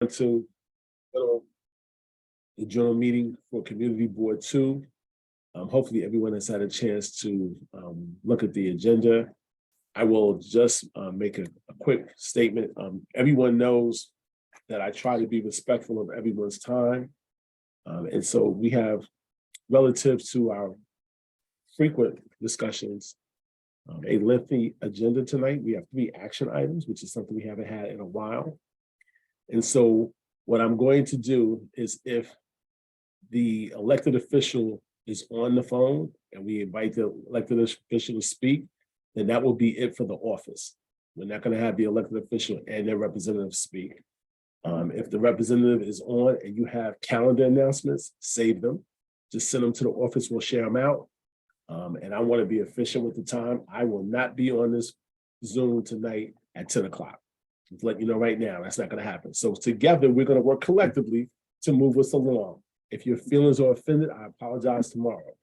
To the general meeting for Community Board 2. Hopefully everyone has had a chance to look at the agenda. I will just make a quick statement. Everyone knows that I try to be respectful of everyone's time. And so we have, relative to our frequent discussions, a lengthy agenda tonight. We have 3 action items, which is something we haven't had in a while. And so what I'm going to do is, if the elected official is on the phone and we invite the elected official to speak, then that will be it for the office. We're not going to have the elected official and their representative speak. If the representative is on and you have calendar announcements, save them. Just send them to the office. We'll share them out. And I want to be efficient with the time. I will not be on this Zoom tonight at 10 o'clock. Just let you know right now, that's not going to happen. So together, we're going to work collectively to move us along. If your feelings are offended, I apologize tomorrow.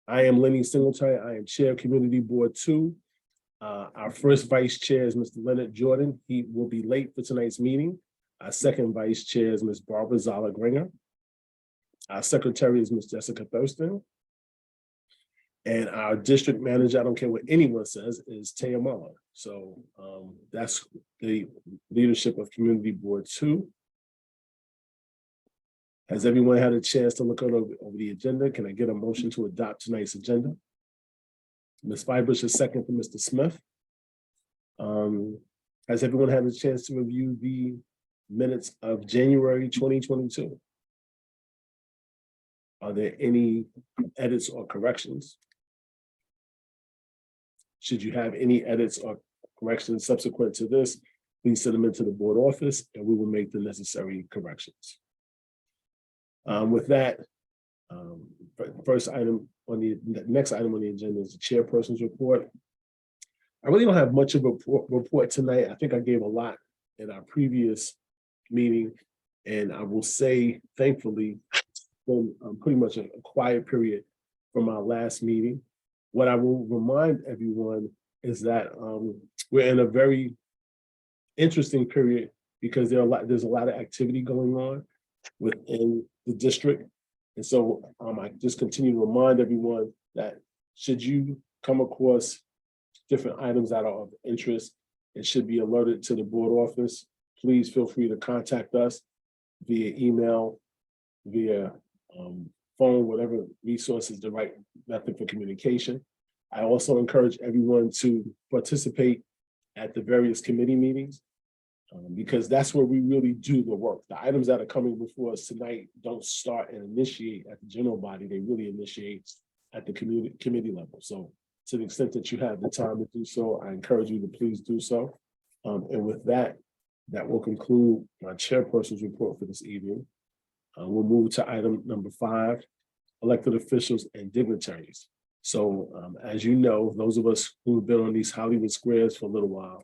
I am Lenny Singletary. I am Chair of Community Board 2. Our first Vice Chair is Mr. Leonard Jordan. He will be late for tonight's meeting. Our second Vice Chair is Ms. Barbara Zala-Gringer. Our Secretary is Ms. Jessica Thurston. And our District Manager, I don't care what anyone says, is Taya Muller. So that's the leadership of Community Board 2. Has everyone had a chance to look over the agenda? Can I get a motion to adopt tonight's agenda? Ms. Fibush is second for Mr. Smith. Has everyone had a chance to review the minutes of January 2022? Are there any edits or corrections? Should you have any edits or corrections subsequent to this, please send them into the board office and we will make the necessary corrections. With that, first item on the next item on the agenda is the chairperson's report. I really don't have much of a report tonight. I think I gave a lot in our previous meeting, and I will say, thankfully, it's been pretty much a quiet period from our last meeting. What I will remind everyone is that we're in a very interesting period because there's a lot of activity going on within the district. And so I just continue to remind everyone that should you come across different items that are of interest and should be alerted to the board office, please feel free to contact us via email, via phone, whatever resource is the right method for communication. I also encourage everyone to participate at the various committee meetings because that's where we really do the work. The items that are coming before us tonight don't start and initiate at the general body, they really initiate at the committee level. So to the extent that you have the time to do so, I encourage you to please do so. And with that, that will conclude my chairperson's report for this evening. We'll move to item number 5, elected officials and dignitaries. So as you know, those of us who have been on these Hollywood squares for a little while,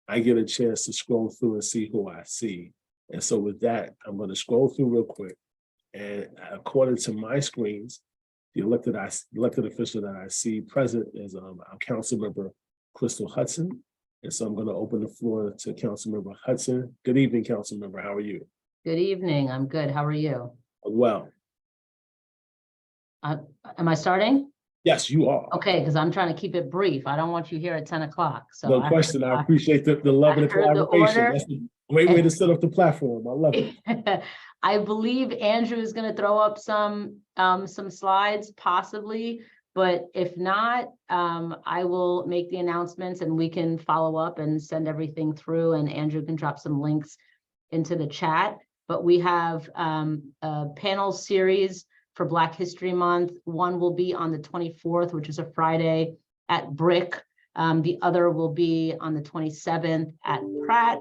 I get a chance to scroll through and see who I see. And so with that, I'm going to scroll through real quick. And according to my screens, the elected official that I see present is our council member, Crystal Hudson. And so I'm going to open the floor to Council Member Hudson. Good evening, Council Member. How are you? Good evening. I'm good. How are you? Well. Am I starting? Yes, you are. Okay, because I'm trying to keep it brief. I don't want you here at 10 o'clock. So no question. I appreciate the love and the collaboration. That's a great way to set up the platform. I love it. I believe Andrew is going to throw up some slides, possibly. But if not, I will make the announcements and we can follow up and send everything through, and Andrew can drop some links into the chat. But we have a panel series for Black History Month. One will be on the 24th, which is a Friday at Brick. The other will be on the 27th at Pratt.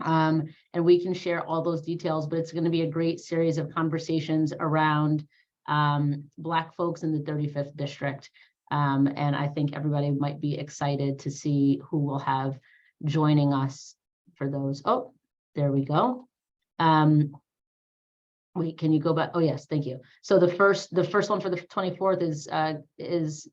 And we can share all those details, but it's going to be a great series of conversations around Black folks in the 35th district. And I think everybody might be excited to see who we'll have joining us for those. Oh, there we go. Wait, can you go back? Oh, yes, thank you. So the first one for the 24th is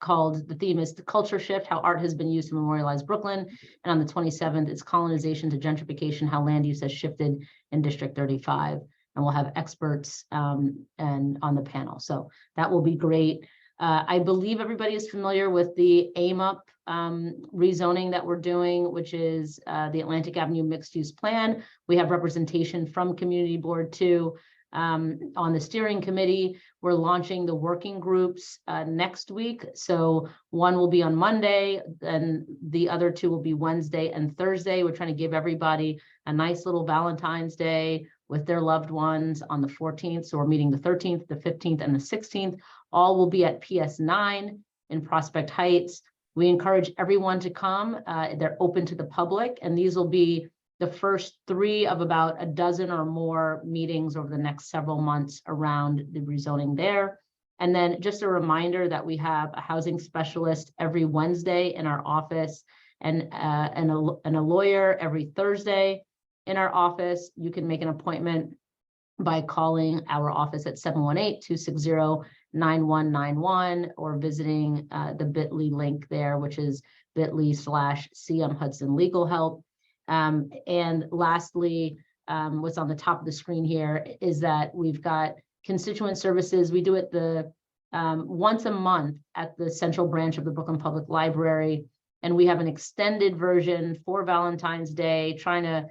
the theme is the culture shift, how art has been used to memorialize Brooklyn. And on the 27th, it's colonization to gentrification, how land use has shifted in District 35. And we'll have experts and on the panel. So that will be great. I believe everybody is familiar with the AIM-UP rezoning that we're doing, which is the Atlantic Avenue mixed use plan. We have representation from Community Board 2 on the steering committee. We're launching the working groups next week. So one will be on Monday and the other two will be Wednesday and Thursday. We're trying to give everybody a nice little Valentine's Day with their loved ones on the 14th. So we're meeting the 13th, the 15th, and the 16th. All will be at PS9 in Prospect Heights. We encourage everyone to come. They're open to the public, and these will be the first 3 of about a dozen or more meetings over the next several months around the rezoning there. And then just a reminder that we have a housing specialist every Wednesday in our office and a lawyer every Thursday in our office. You can make an appointment by calling our office at 718-260-9191 or visiting the bit.ly link there, which is bit.ly/CM Hudson Legal Help. And lastly, what's on the top of the screen here is that we've got constituent services. We do it once a month at the central branch of the Brooklyn Public Library. And we have an extended version for Valentine's Day, trying to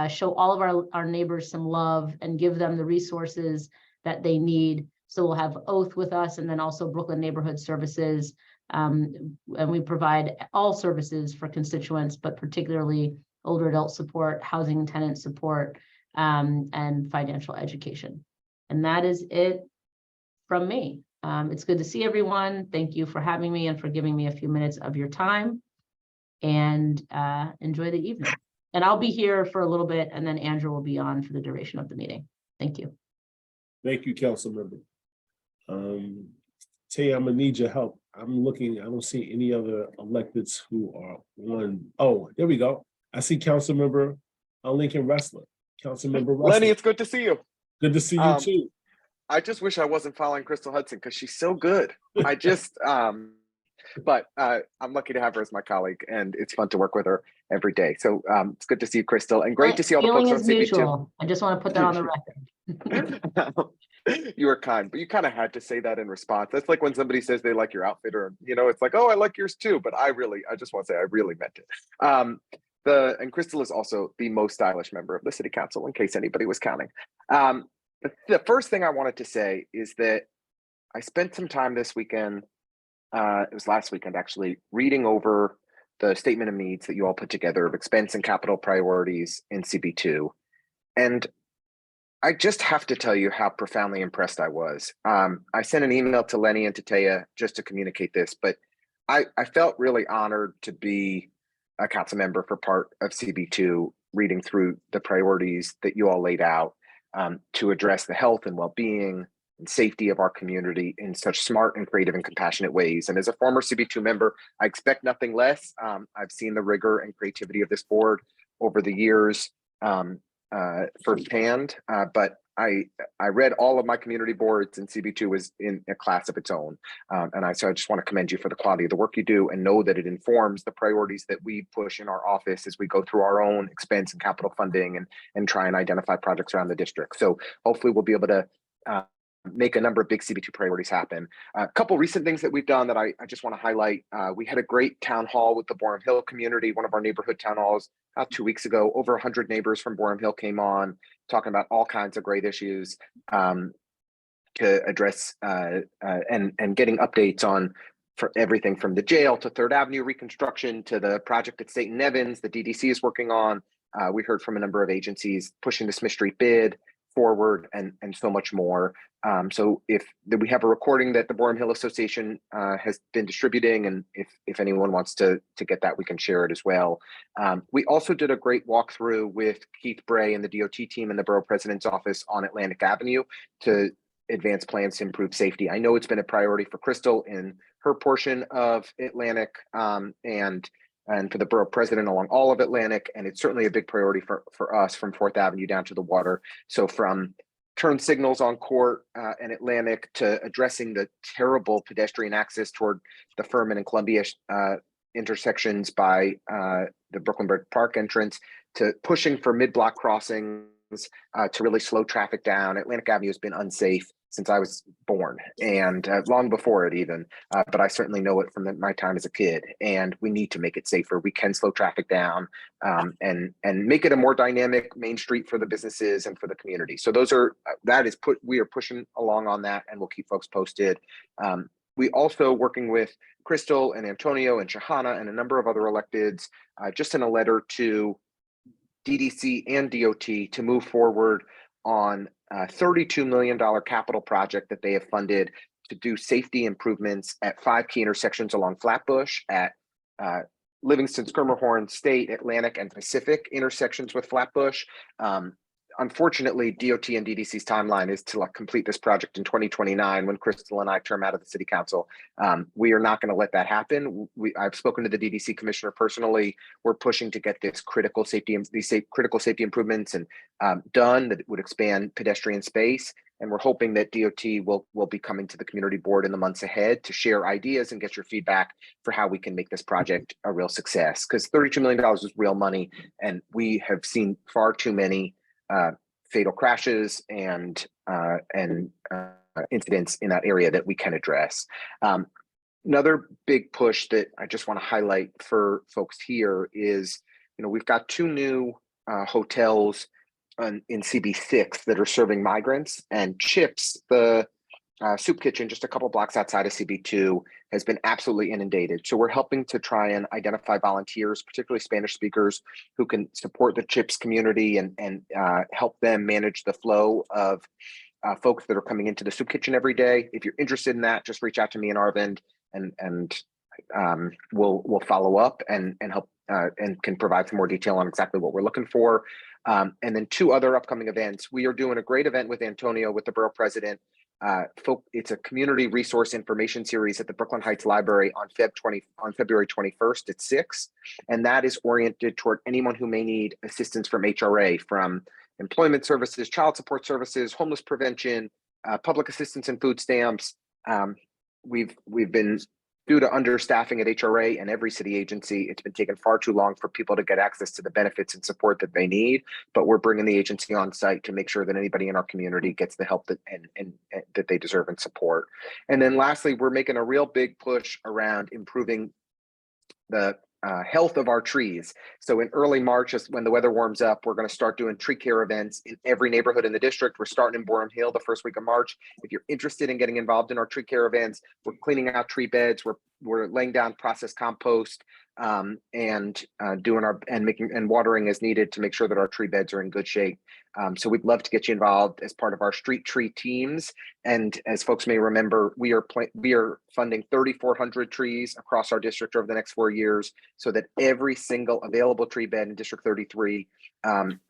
show all of our neighbors some love and give them the resources that they need. So we'll have Oath with us, and then also Brooklyn Neighborhood Services. And we provide all services for constituents, but particularly older adult support, housing and tenant support, and financial education. And that is it from me. It's good to see everyone. Thank you for having me and for giving me a few minutes of your time, and enjoy the evening. And I'll be here for a little bit, and then Andrew will be on for the duration of the meeting. Thank you. Thank you, Council Member. Tay, I'm gonna need your help. I'm looking, I don't see any other electeds who are on. Oh, there we go. I see Council Member Lincoln Restler. Council Member Restler. Lenny, it's good to see you. Good to see you too. I just wish I wasn't following Crystal Hudson because she's so good. I just, but I'm lucky to have her as my colleague, and it's fun to work with her every day. So it's good to see you, Crystal, and great to see all the folks on CB2. I just want to put that on the record. You were kind, but you kind of had to say that in response. That's like when somebody says they like your outfit, or it's like, oh, I like yours too. But I just want to say I really meant it. And Crystal is also the most stylish member of the City Council, in case anybody was counting. The first thing I wanted to say is that I spent some time this weekend. It was last weekend actually, reading over the statement of needs that you all put together of expense and capital priorities in CB2. And I just have to tell you how profoundly impressed I was. I sent an email to Lenny and to Taya just to communicate this, but I felt really honored to be a council member for part of CB2, reading through the priorities that you all laid out to address the health and well-being and safety of our community in such smart and creative and compassionate ways. And as a former CB2 member, I expect nothing less. I've seen the rigor and creativity of this board over the years firsthand, but I read all of my community boards, and CB2 was in a class of its own. So I just want to commend you for the quality of the work you do, and know that it informs the priorities that we push in our office as we go through our own expense and capital funding and try and identify projects around the district. So hopefully we'll be able to make a number of big CB2 priorities happen. A couple recent things that we've done that I just want to highlight. We had a great town hall with the Borough Hill community, one of our neighborhood town halls, about 2 weeks ago. Over 100 neighbors from Borough Hill came on, talking about all kinds of great issues to address and getting updates on for everything from the jail to 3rd Avenue reconstruction to the project at State and Evans the DDC is working on. We heard from a number of agencies pushing the Smith Street bid forward and so much more. So we have a recording that the Borough Hill Association has been distributing, and if anyone wants to get that, we can share it as well. We also did a great walkthrough with Keith Bray and the DOT team in the Borough President's office on Atlantic Avenue to advance plans to improve safety. I know it's been a priority for Crystal in her portion of Atlantic, and for the borough president along all of Atlantic, and it's certainly a big priority for us from 4th Avenue down to the water. So from turn signals on Court and Atlantic to addressing the terrible pedestrian access toward the Furman and Columbia intersections by the Brooklyn Bridge Park entrance, to pushing for mid-block crossings to really slow traffic down. Atlantic Avenue has been unsafe since I was born, and long before it even, but I certainly know it from my time as a kid, and we need to make it safer. We can slow traffic down and make it a more dynamic main street for the businesses and for the community. So we are pushing along on that, and we'll keep folks posted. We also working with Crystal and Antonio and Shahana and a number of other electeds, just in a letter to DDC and DOT to move forward on a $32 million capital project that they have funded to do safety improvements at 5 key intersections along Flatbush, at Livingston, Schermerhorn, State, Atlantic, and Pacific intersections with Flatbush. Unfortunately, DOT and DDC's timeline is to complete this project in 2029 when Crystal and I term out of the city council. We are not going to let that happen. I've spoken to the DDC commissioner personally. We're pushing to get these critical safety improvements and done that would expand pedestrian space. And we're hoping that DOT will be coming to the community board in the months ahead to share ideas and get your feedback for how we can make this project a real success. Because $32 million is real money, and we have seen far too many fatal crashes and incidents in that area that we can address. Another big push that I just want to highlight for folks here is, we've got 2 new hotels in CB6 that are serving migrants, and Chips, the soup kitchen just a couple blocks outside of CB2, has been absolutely inundated. So we're helping to try and identify volunteers, particularly Spanish speakers, who can support the Chips community and help them manage the flow of folks that are coming into the soup kitchen every day. If you're interested in that, just reach out to me and Arvind, and we'll follow up and help and can provide some more detail on exactly what we're looking for. And then 2 other upcoming events. We are doing a great event with Antonio, with the borough president. It's a community resource information series at the Brooklyn Heights Library on February 21st at 6. And that is oriented toward anyone who may need assistance from HRA, from employment services, child support services, homeless prevention, public assistance and food stamps. We've been, due to understaffing at HRA and every city agency, it's been taking far too long for people to get access to the benefits and support that they need. But we're bringing the agency on site to make sure that anybody in our community gets the help that that they deserve and support. And then lastly, we're making a real big push around improving the health of our trees. So in early March, when the weather warms up, we're going to start doing tree care events in every neighborhood in the district. We're starting in Borum Hill the first week of March. If you're interested in getting involved in our tree care events, we're cleaning out tree beds. We're laying down processed compost and doing and watering as needed to make sure that our tree beds are in good shape. So we'd love to get you involved as part of our street tree teams. And as folks may remember, we are funding 3,400 trees across our district over the next 4 years, so that every single available tree bed in District 33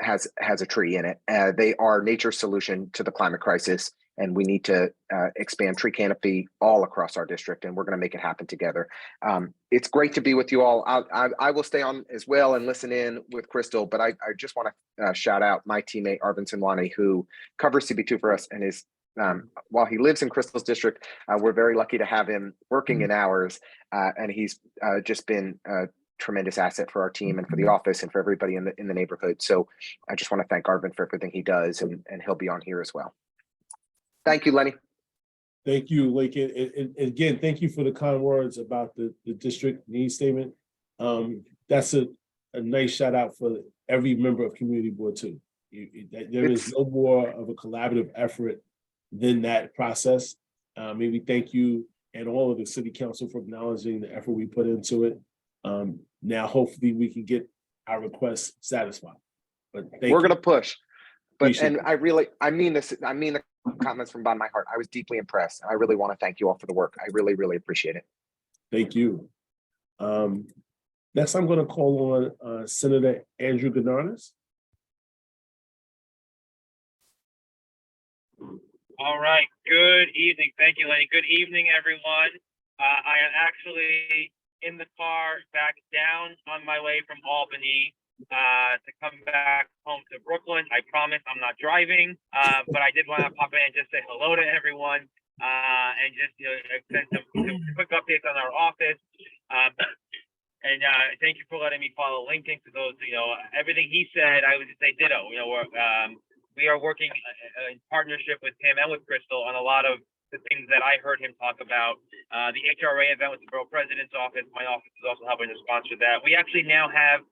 has a tree in it. They are nature's solution to the climate crisis, and we need to expand tree canopy all across our district, and we're going to make it happen together. It's great to be with you all. I will stay on as well and listen in with Crystal, but I just want to shout out my teammate Arvind Sinwani, who covers CB2 for us, and is while he lives in Crystal's district, we're very lucky to have him working in ours, and he's just been a tremendous asset for our team and for the office and for everybody in the neighborhood. So I just want to thank Arvind for everything he does, and he'll be on here as well. Thank you, Lenny. Thank you, Lincoln. And again, thank you for the kind words about the district needs statement. That's a nice shout out for every member of Community Board too. There is no more of a collaborative effort than that process. Maybe thank you and all of the city council for acknowledging the effort we put into it. Now, hopefully we can get our requests satisfied. But we're going to push. But Appreciate I mean this. I mean the comments from bottom of my heart. I was deeply impressed. I really want to thank you all for the work. I really, really appreciate it. Thank you. Next, I'm going to call on Senator Andrew Gounardes. All right. Good evening. Thank you, Lenny. Good evening, everyone. I am actually in the car back down on my way from Albany to come back home to Brooklyn. I promise I'm not driving, but I did want to pop in and just say hello to everyone and just send some quick updates on our office. And thank you for letting me follow Lincoln. To those, everything he said, I would just say ditto. We are working in partnership with him and with Crystal on a lot of the things that I heard him talk about. The HRA event with the Borough President's office, my office is also helping to sponsor that. We actually now have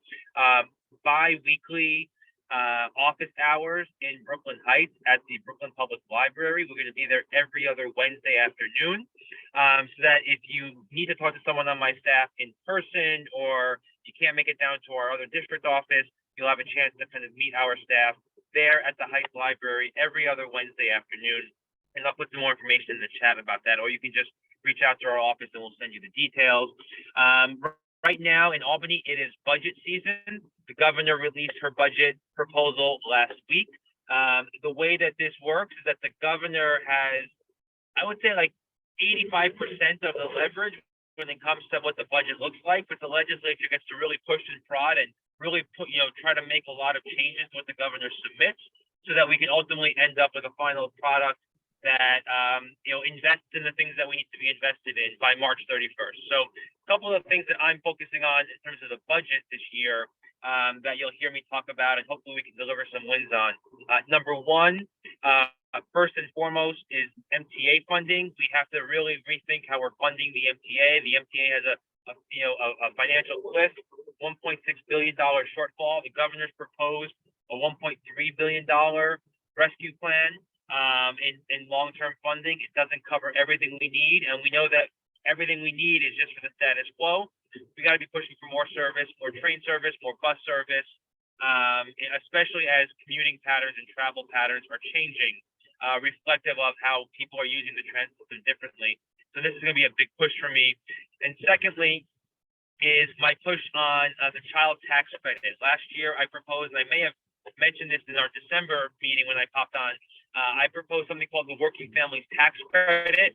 bi-weekly office hours in Brooklyn Heights at the Brooklyn Public Library. We're going to be there every other Wednesday afternoon, so that if you need to talk to someone on my staff in person, or you can't make it down to our other district office, you'll have a chance to kind of meet our staff there at the Heights Library every other Wednesday afternoon. And I'll put some more information in the chat about that, or you can just reach out to our office and we'll send you the details. Right now in Albany, it is budget season. The governor released her budget proposal last week. The way that this works is that the governor has, I would say, like 85% of the leverage when it comes to what the budget looks like, but the legislature gets to really push and prod and really try to make a lot of changes to what the governor submits, so that we can ultimately end up with a final product that invests in the things that we need to be invested in by March 31st. So a couple of things that I'm focusing on in terms of the budget this year that you'll hear me talk about, and hopefully we can deliver some wins on. Number one, first and foremost, is MTA funding. We have to really rethink how we're funding the MTA. The MTA has a financial cliff, $1.6 billion shortfall. The governor's proposed a $1.3 billion rescue plan. In long-term funding. It doesn't cover everything we need, and we know that everything we need is just for the status quo. We got to be pushing for more service, more train service, more bus service, especially as commuting patterns and travel patterns are changing, reflective of how people are using the transit system differently. So this is going to be a big push for me. And secondly, is my push on the child tax credit. Last year, I proposed, and I may have mentioned this in our December meeting when I popped on, I proposed something called the Working Families Tax Credit,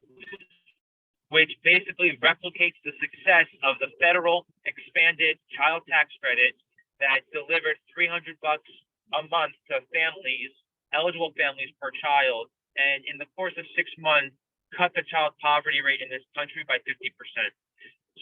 which basically replicates the success of the federal expanded child tax credit that delivered $300 a month to families, eligible families per child, and in the course of 6 months, cut the child poverty rate in this country by 50%.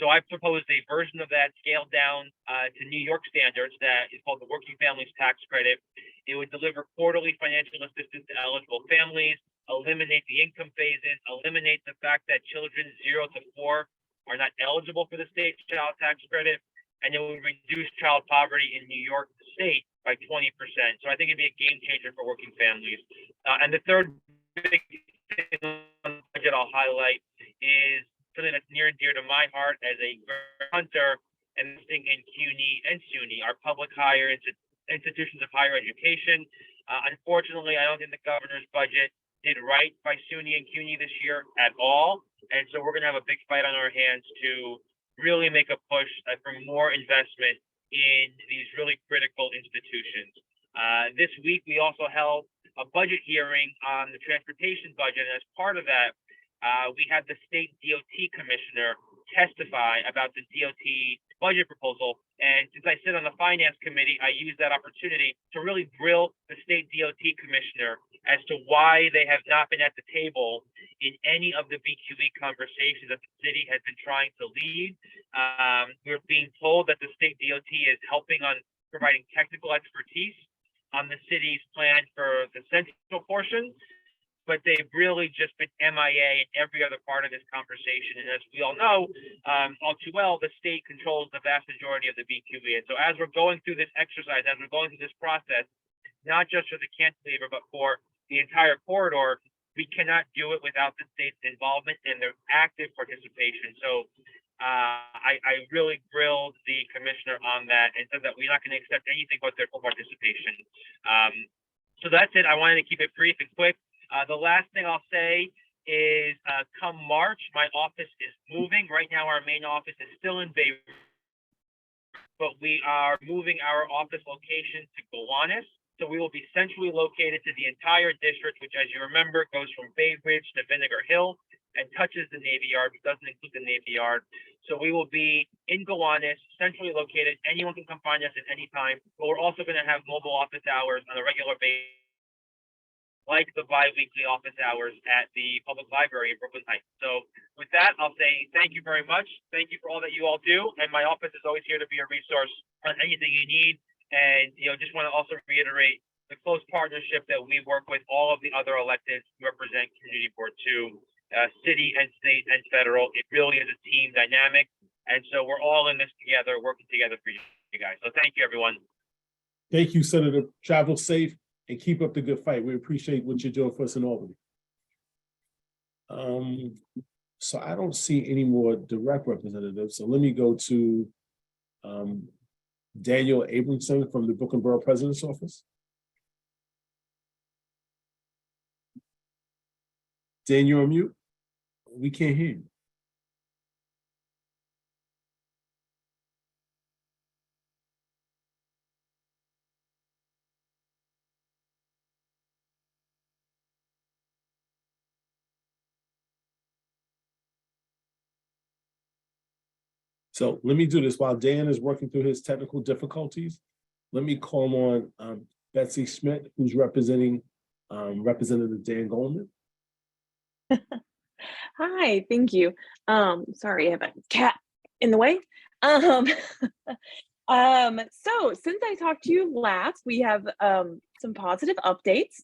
So I proposed a version of that scaled down to New York standards that is called the Working Families Tax Credit. It would deliver quarterly financial assistance to eligible families, eliminate the income phases, eliminate the fact that children 0 to 4 are not eligible for the state child tax credit, and it would reduce child poverty in New York State by 20%. So I think it'd be a game changer for working families. And the third big thing that I'll highlight is something that's near and dear to my heart as a hunter, and this thing in CUNY and SUNY, our public higher institutions of higher education. Unfortunately, I don't think the governor's budget did right by SUNY and CUNY this year at all. And so we're going to have a big fight on our hands to really make a push for more investment in these really critical institutions. This week, we also held a budget hearing on the transportation budget. And as part of that, we had the state DOT commissioner testify about the DOT budget proposal. And since I sit on the finance committee, I used that opportunity to really grill the state DOT commissioner as to why they have not been at the table in any of the BQE conversations that the city has been trying to lead. We're being told that the state DOT is helping on providing technical expertise on the city's plan for the central portion, but they've really just been MIA in every other part of this conversation. And as we all know, all too well, the state controls the vast majority of the BQE. And so as we're going through this exercise, as we're going through this process, not just for the cantilever, but for the entire corridor, we cannot do it without the state's involvement and their active participation. So I really grilled the commissioner on that and said that we're not going to accept anything but their full participation. So that's it. I wanted to keep it brief and quick. The last thing I'll say is come March, my office is moving. Right now, our main office is still in Bay, but we are moving our office location to Gounardes. So we will be centrally located to the entire district, which, as you remember, goes from Bay Ridge to Vinegar Hill. and touches the Navy Yard, but doesn't include the Navy Yard. So we will be in Gounardes, centrally located. Anyone can come find us at any time, but we're also going to have mobile office hours on a regular basis, like the bi-weekly office hours at the public library in Brooklyn Heights. So with that, I'll say thank you very much. Thank you for all that you all do. And my office is always here to be a resource on anything you need. And, just want to also reiterate the close partnership that we work with all of the other electeds who represent Community Board 2, city and state and federal. It really is a team dynamic. And so we're all in this together, working together for you guys. So thank you, everyone. Thank you, Senator. Travel safe and keep up the good fight. We appreciate what you're doing for us in Albany. So I don't see any more direct representatives. So let me go to Daniel Abramson from the Brooklyn Borough President's Office. Dan, you're on mute. We can't hear you. So let me do this while Dan is working through his technical difficulties. Let me call on B.Schmid, who's representing Representative Dan Goldman. Hi, thank you. Sorry, I have a cat in the way. So since I talked to you last, we have some positive updates.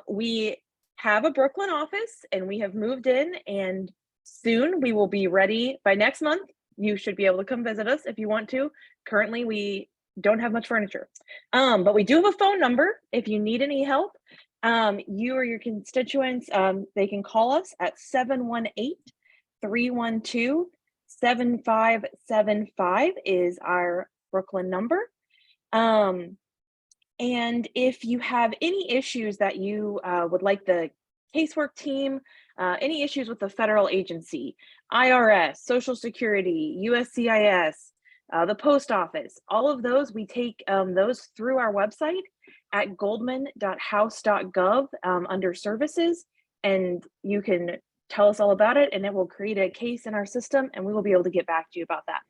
We have a Brooklyn office and we have moved in, and soon we will be ready. By next month, you should be able to come visit us if you want to. Currently, we don't have much furniture, but we do have a phone number if you need any help. You or your constituents, they can call us at 718-312-7575 is our Brooklyn number. And if you have any issues that you would like the casework team, any issues with the federal agency, IRS, Social Security, USCIS, the post office, all of those, we take those through our website at goldman.house.gov under services, and you can tell us all about it, and it will create a case in our system, and we will be able to get back to you about that.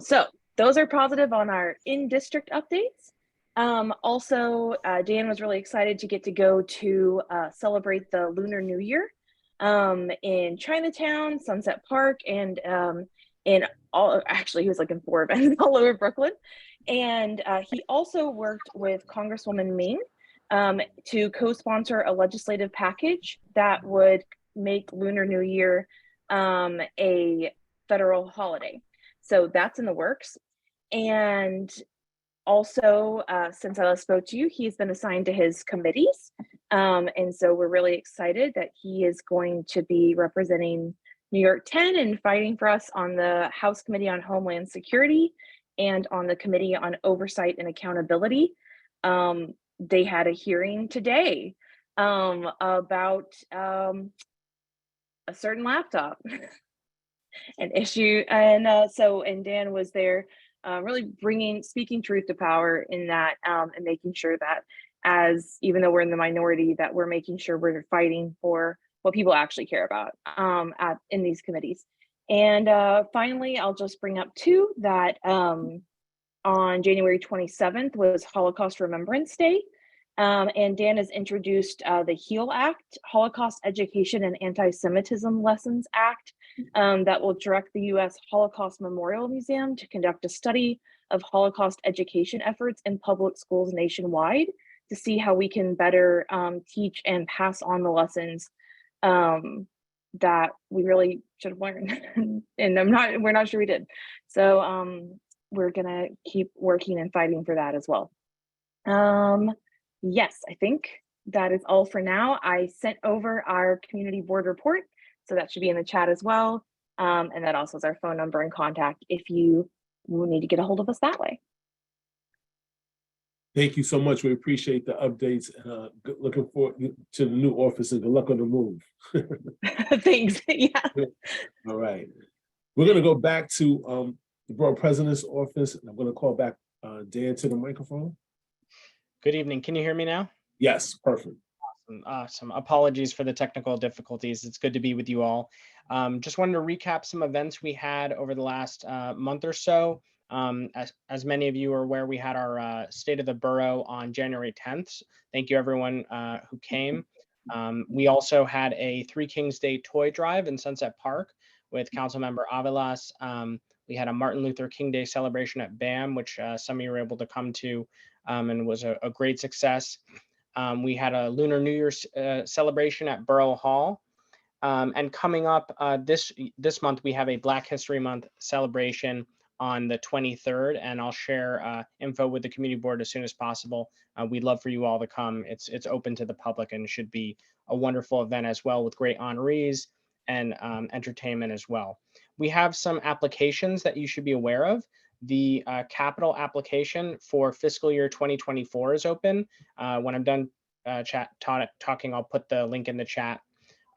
So those are positive on our in-district updates. Also, Dan was really excited to get to go to celebrate the Lunar New Year in Chinatown, Sunset Park, and actually he was looking for events all over Brooklyn. And he also worked with Congresswoman Ming to co-sponsor a legislative package that would make Lunar New Year a federal holiday. So that's in the works. And also, since I last spoke to you, he's been assigned to his committees. And so we're really excited that he is going to be representing New York 10 and fighting for us on the House Committee on Homeland Security and on the Committee on Oversight and Accountability. They had a hearing today about a certain laptop, an issue. And and Dan was there really speaking truth to power in that, and making sure that even though we're in the minority, that we're making sure we're fighting for what people actually care about in these committees. And finally, I'll just bring up too that on January 27th was Holocaust Remembrance Day. And Dan has introduced the HEAL Act, Holocaust Education and Anti-Semitism Lessons Act, that will direct the U.S. Holocaust Memorial Museum to conduct a study of Holocaust education efforts in public schools nationwide to see how we can better teach and pass on the lessons that we really should have learned. And we're not sure we did. So we're gonna keep working and fighting for that as well. Yes, I think that is all for now. I sent over our community board report, so that should be in the chat as well. And that also is our phone number and contact if you will need to get a hold of us that way. Thank you so much. We appreciate the updates. Looking forward to the new office and good luck on the move. Thanks. Yeah. All right. We're going to go back to the Borough President's office, and I'm going to call back Dan to the microphone. Good evening. Can you hear me now? Yes, perfect. Awesome. Apologies for the technical difficulties. It's good to be with you all. Just wanted to recap some events we had over the last month or so. As many of you are aware, we had our State of the Borough on January 10th. Thank you everyone who came. We also had a Three Kings Day toy drive in Sunset Park with Councilmember Avelas. We had a Martin Luther King Day celebration at BAM, which some of you were able to come to, and was a great success. We had a Lunar New Year's celebration at Borough Hall. And coming up this month, we have a Black History Month celebration on the 23rd, and I'll share info with the community board as soon as possible. We'd love for you all to come. It's open to the public and should be a wonderful event as well, with great honorees and entertainment as well. We have some applications that you should be aware of. The capital application for fiscal year 2024 is open. When I'm done talking, I'll put the link in the chat.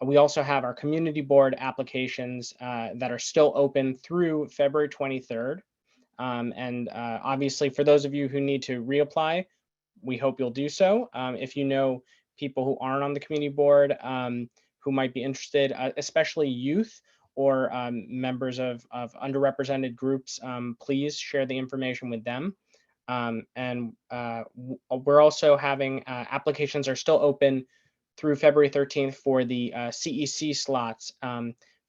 We also have our community board applications that are still open through February 23rd. Obviously, for those of you who need to reapply, we hope you'll do so. If you know people who aren't on the community board who might be interested, especially youth or members of underrepresented groups, please share the information with them. We're also having applications are still open through February 13th for the CEC slots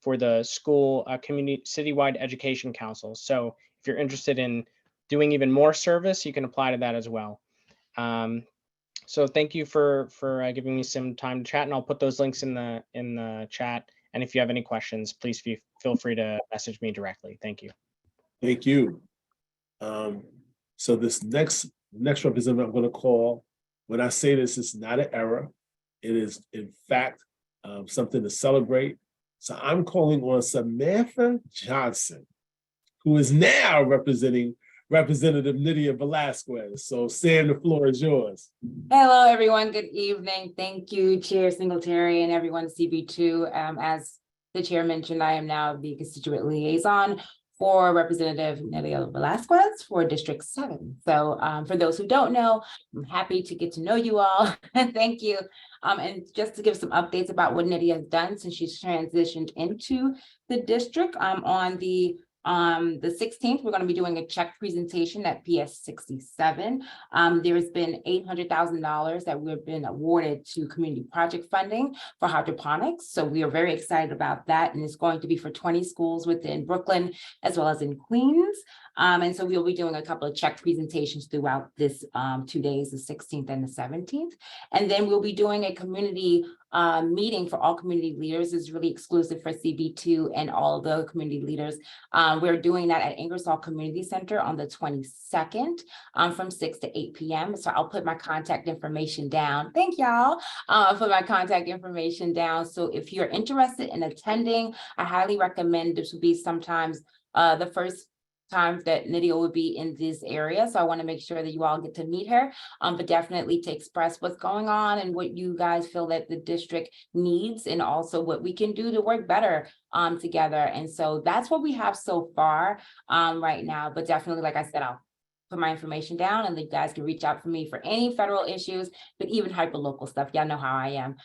for the school community citywide education councils. So if you're interested in doing even more service, you can apply to that as well. So thank you for giving me some time to chat, and I'll put those links in the chat. And if you have any questions, please feel free to message me directly. Thank you. Thank you. So this next representative I'm going to call, when I say this, it's not an error. It is, in fact, something to celebrate. So I'm calling on Samantha Johnson, who is now representing Representative Nydia Velázquez. So Sam, the floor is yours. Hello, everyone. Good evening. Thank you, Chair Singletary and everyone at CB2. As the chair mentioned, I am now the constituent liaison for Representative Nydia Velázquez for District 7. So for those who don't know, I'm happy to get to know you all. Thank you. And just to give some updates about what Nydia has done since she's transitioned into the district, on the 16th, we're going to be doing a check presentation at PS 67. There has been $800,000 that we've been awarded to community project funding for hydroponics. So we are very excited about that. And it's going to be for 20 schools within Brooklyn as well as in Queens. And so we'll be doing a couple of check presentations throughout this 2 days, the 16th and the 17th. And then we'll be doing a community meeting for all community leaders. Is really exclusive for CB2 and all the community leaders. We're doing that at Ingersoll Community Center on the 22nd from 6 to 8 p.m. So I'll put my contact information down. Thank y'all. I'll put my contact information down. So if you're interested in attending, I highly recommend. This will be sometimes the first time that Nydia will be in this area. So I want to make sure that you all get to meet her, but definitely to express what's going on and what you guys feel that the district needs, and also what we can do to work better together. And so that's what we have so far right now. But definitely, like I said, I'll put my information down and you guys can reach out for me for any federal issues, but even hyper-local stuff. Y'all know how I am.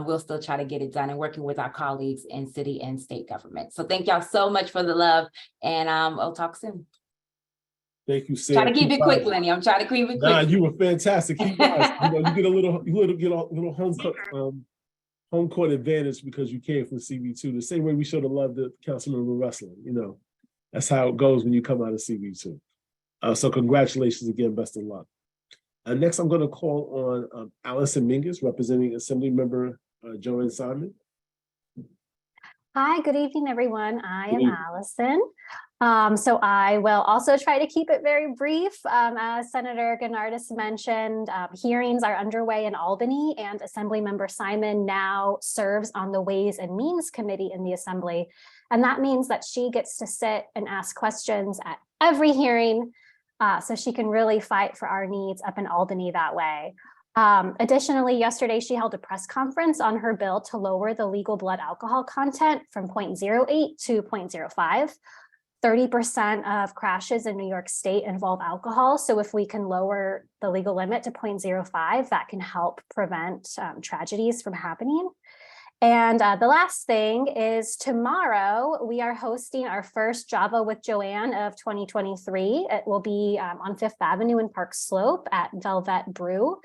We'll still try to get it done and working with our colleagues in city and state government. So thank y'all so much for the love, and I'll talk soon. Thank you, Sam. Try to keep it quick, Lenny. I'm trying to keep it quick. Nah, you were fantastic. Keep guys. You get a little home court advantage because you came from CB2. The same way we should have loved the Councilman Restler. You know, that's how it goes when you come out of CB2. So congratulations again, best of luck. Next, I'm going to call on A.Mingus, representing Assembly Member Joanne Simon. Hi, good evening, everyone. I am Allison. So I will also try to keep it very brief. As Senator Gounardes mentioned, hearings are underway in Albany, and Assemblymember Simon now serves on the Ways and Means Committee in the Assembly. And that means that she gets to sit and ask questions at every hearing, so she can really fight for our needs up in Albany that way. Additionally, yesterday she held a press conference on her bill to lower the legal blood alcohol content from 0.08 to 0.05. 30% of crashes in New York State involve alcohol. So if we can lower the legal limit to 0.05, that can help prevent tragedies from happening. And the last thing is tomorrow we are hosting our first Java with Joanne of 2023. It will be on 5th Avenue in Park Slope at Velvet Brew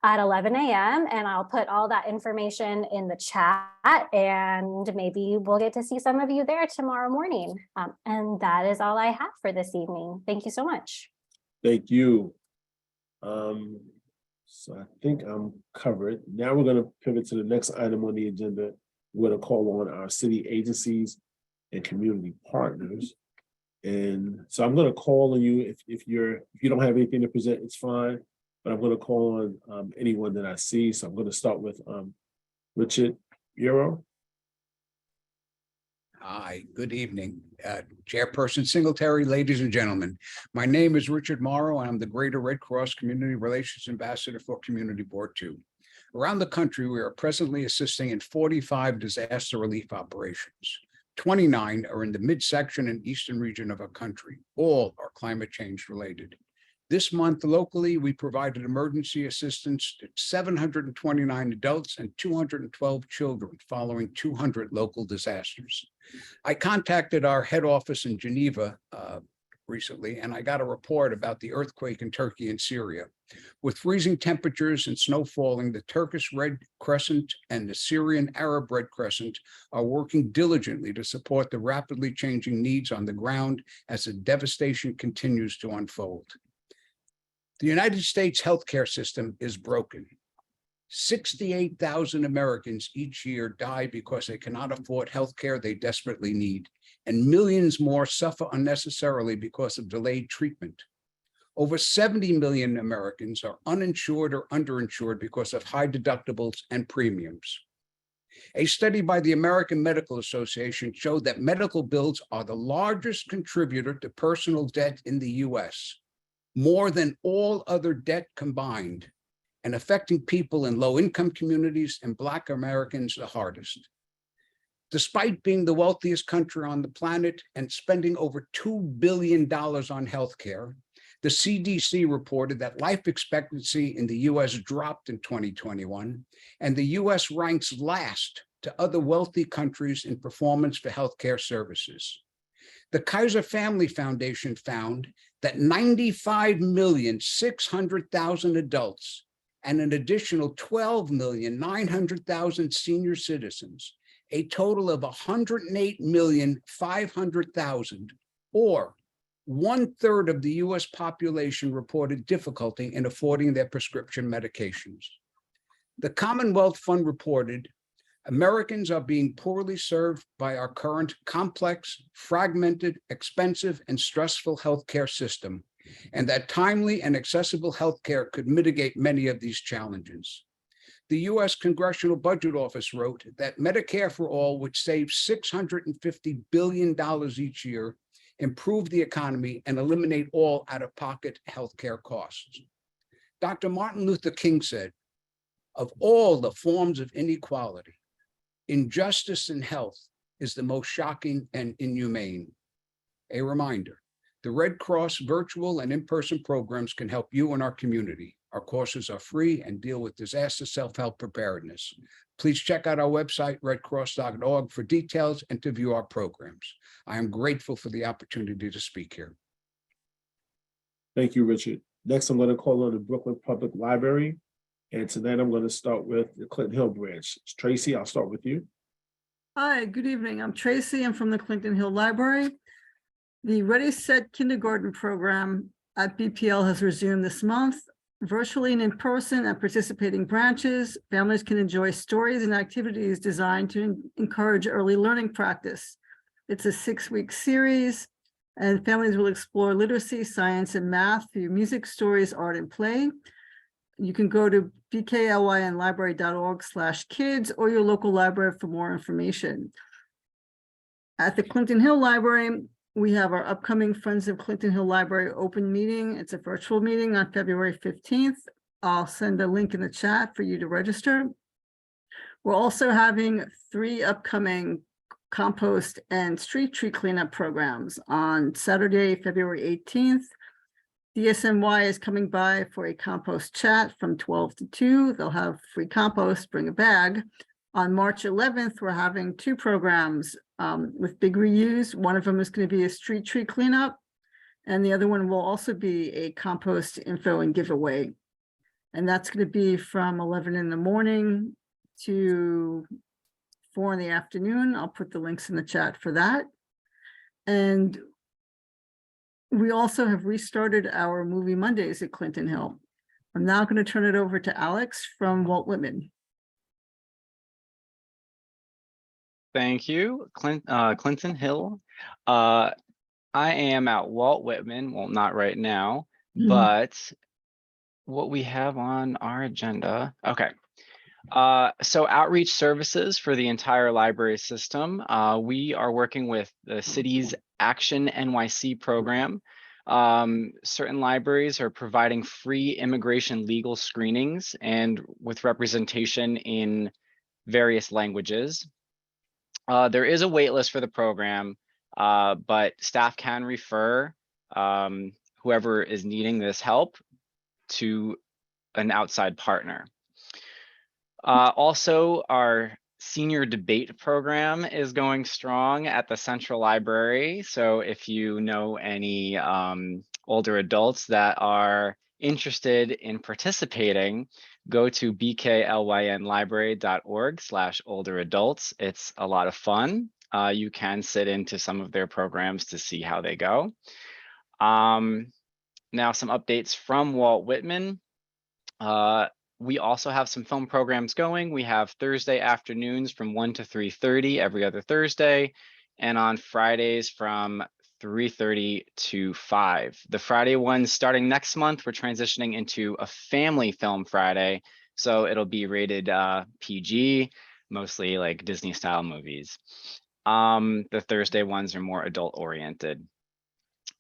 at 11 a.m. And I'll put all that information in the chat, and maybe we'll get to see some of you there tomorrow morning. And that is all I have for this evening. Thank you so much. Thank you. So I think I'm covered. Now we're going to pivot to the next item on the agenda. We're going to call on our city agencies and community partners. And so I'm going to call on you if you don't have anything to present, it's fine. But I'm going to call on anyone that I see. So I'm going to start with Richard Bureau. Hi, good evening. Chairperson Singletary, ladies and gentlemen. My name is Richard Morrow, and I'm the Greater Red Cross Community Relations Ambassador for Community Board 2. Around the country, we are presently assisting in 45 disaster relief operations. 29 are in the midsection and eastern region of our country. All are climate change related. This month, locally, we provided emergency assistance to 729 adults and 212 children following 200 local disasters. I contacted our head office in Geneva recently, and I got a report about the earthquake in Turkey and Syria. With freezing temperatures and snow falling, the Turkish Red Crescent and the Syrian Arab Red Crescent are working diligently to support the rapidly changing needs on the ground as the devastation continues to unfold. The United States healthcare system is broken. 68,000 Americans each year die because they cannot afford healthcare they desperately need, and millions more suffer unnecessarily because of delayed treatment. Over 70 million Americans are uninsured or underinsured because of high deductibles and premiums. A study by the American Medical Association showed that medical bills are the largest contributor to personal debt in the US, more than all other debt combined, and affecting people in low-income communities and Black Americans the hardest. Despite being the wealthiest country on the planet and spending over $2 billion on healthcare, the CDC reported that life expectancy in the US dropped in 2021, and the US ranks last to other wealthy countries in performance for healthcare services. The Kaiser Family Foundation found that 95,600,000 adults and an additional 12,900,000 senior citizens, a total of 108,500,000, or 1/3 of the US population reported difficulty in affording their prescription medications. The Commonwealth Fund reported Americans are being poorly served by our current complex, fragmented, expensive, and stressful healthcare system, and that timely and accessible healthcare could mitigate many of these challenges. The US Congressional Budget Office wrote that Medicare for All, which saves $650 billion each year, improve the economy and eliminate all out-of-pocket healthcare costs. Dr. Martin Luther King said, "Of all the forms of inequality, injustice in health is the most shocking and inhumane." A reminder, the Red Cross virtual and in-person programs can help you and our community. Our courses are free and deal with disaster self-help preparedness. Please check out our website, redcross.org, for details and to view our programs. I am grateful for the opportunity to speak here. Thank you, Richard. Next, I'm going to call on the Brooklyn Public Library. And tonight I'm going to start with the Clinton Hill branch. Tracy, I'll start with you. Hi, good evening. I'm Tracy. I'm from the Clinton Hill Library. The Ready Set Kindergarten program at BPL has resumed this month. Virtually and in person at participating branches, families can enjoy stories and activities designed to encourage early learning practice. It's a 6-week series, and families will explore literacy, science, and math through music, stories, art, and play. You can go to bklynlibrary.org/kids or your local library for more information. At the Clinton Hill Library, we have our upcoming Friends of Clinton Hill Library open meeting. It's a virtual meeting on February 15th. I'll send a link in the chat for you to register. We're also having 3 upcoming compost and street tree cleanup programs on Saturday, February 18th. DSNY is coming by for a compost chat from 12 to 2. They'll have free compost, bring a bag. On March 11th, we're having 2 programs with big reuse. One of them is going to be a street tree cleanup, and the other one will also be a compost info and giveaway. And that's going to be from 11 in the morning to 4 in the afternoon. I'll put the links in the chat for that. And we also have restarted our movie Mondays at Clinton Hill. I'm now going to turn it over to Alex from Walt Whitman. Thank you, Clinton Hill. I am at Walt Whitman, well, not right now, but what we have on our agenda. Okay. So outreach services for the entire library system. We are working with the city's Action NYC program. Certain libraries are providing free immigration legal screenings and with representation in various languages. There is a wait list for the program, but staff can refer whoever is needing this help to an outside partner. Also, our senior debate program is going strong at the Central Library. So if you know any older adults that are interested in participating, go to bklynlibrary.org/olderadults. It's a lot of fun. You can sit into some of their programs to see how they go. Now some updates from Walt Whitman. We also have some film programs going. We have Thursday afternoons from 1 to 3:30 every other Thursday, and on Fridays from 3:30 to 5. The Friday ones starting next month, we're transitioning into a family film Friday. So it'll be rated PG, mostly like Disney style movies. The Thursday ones are more adult oriented.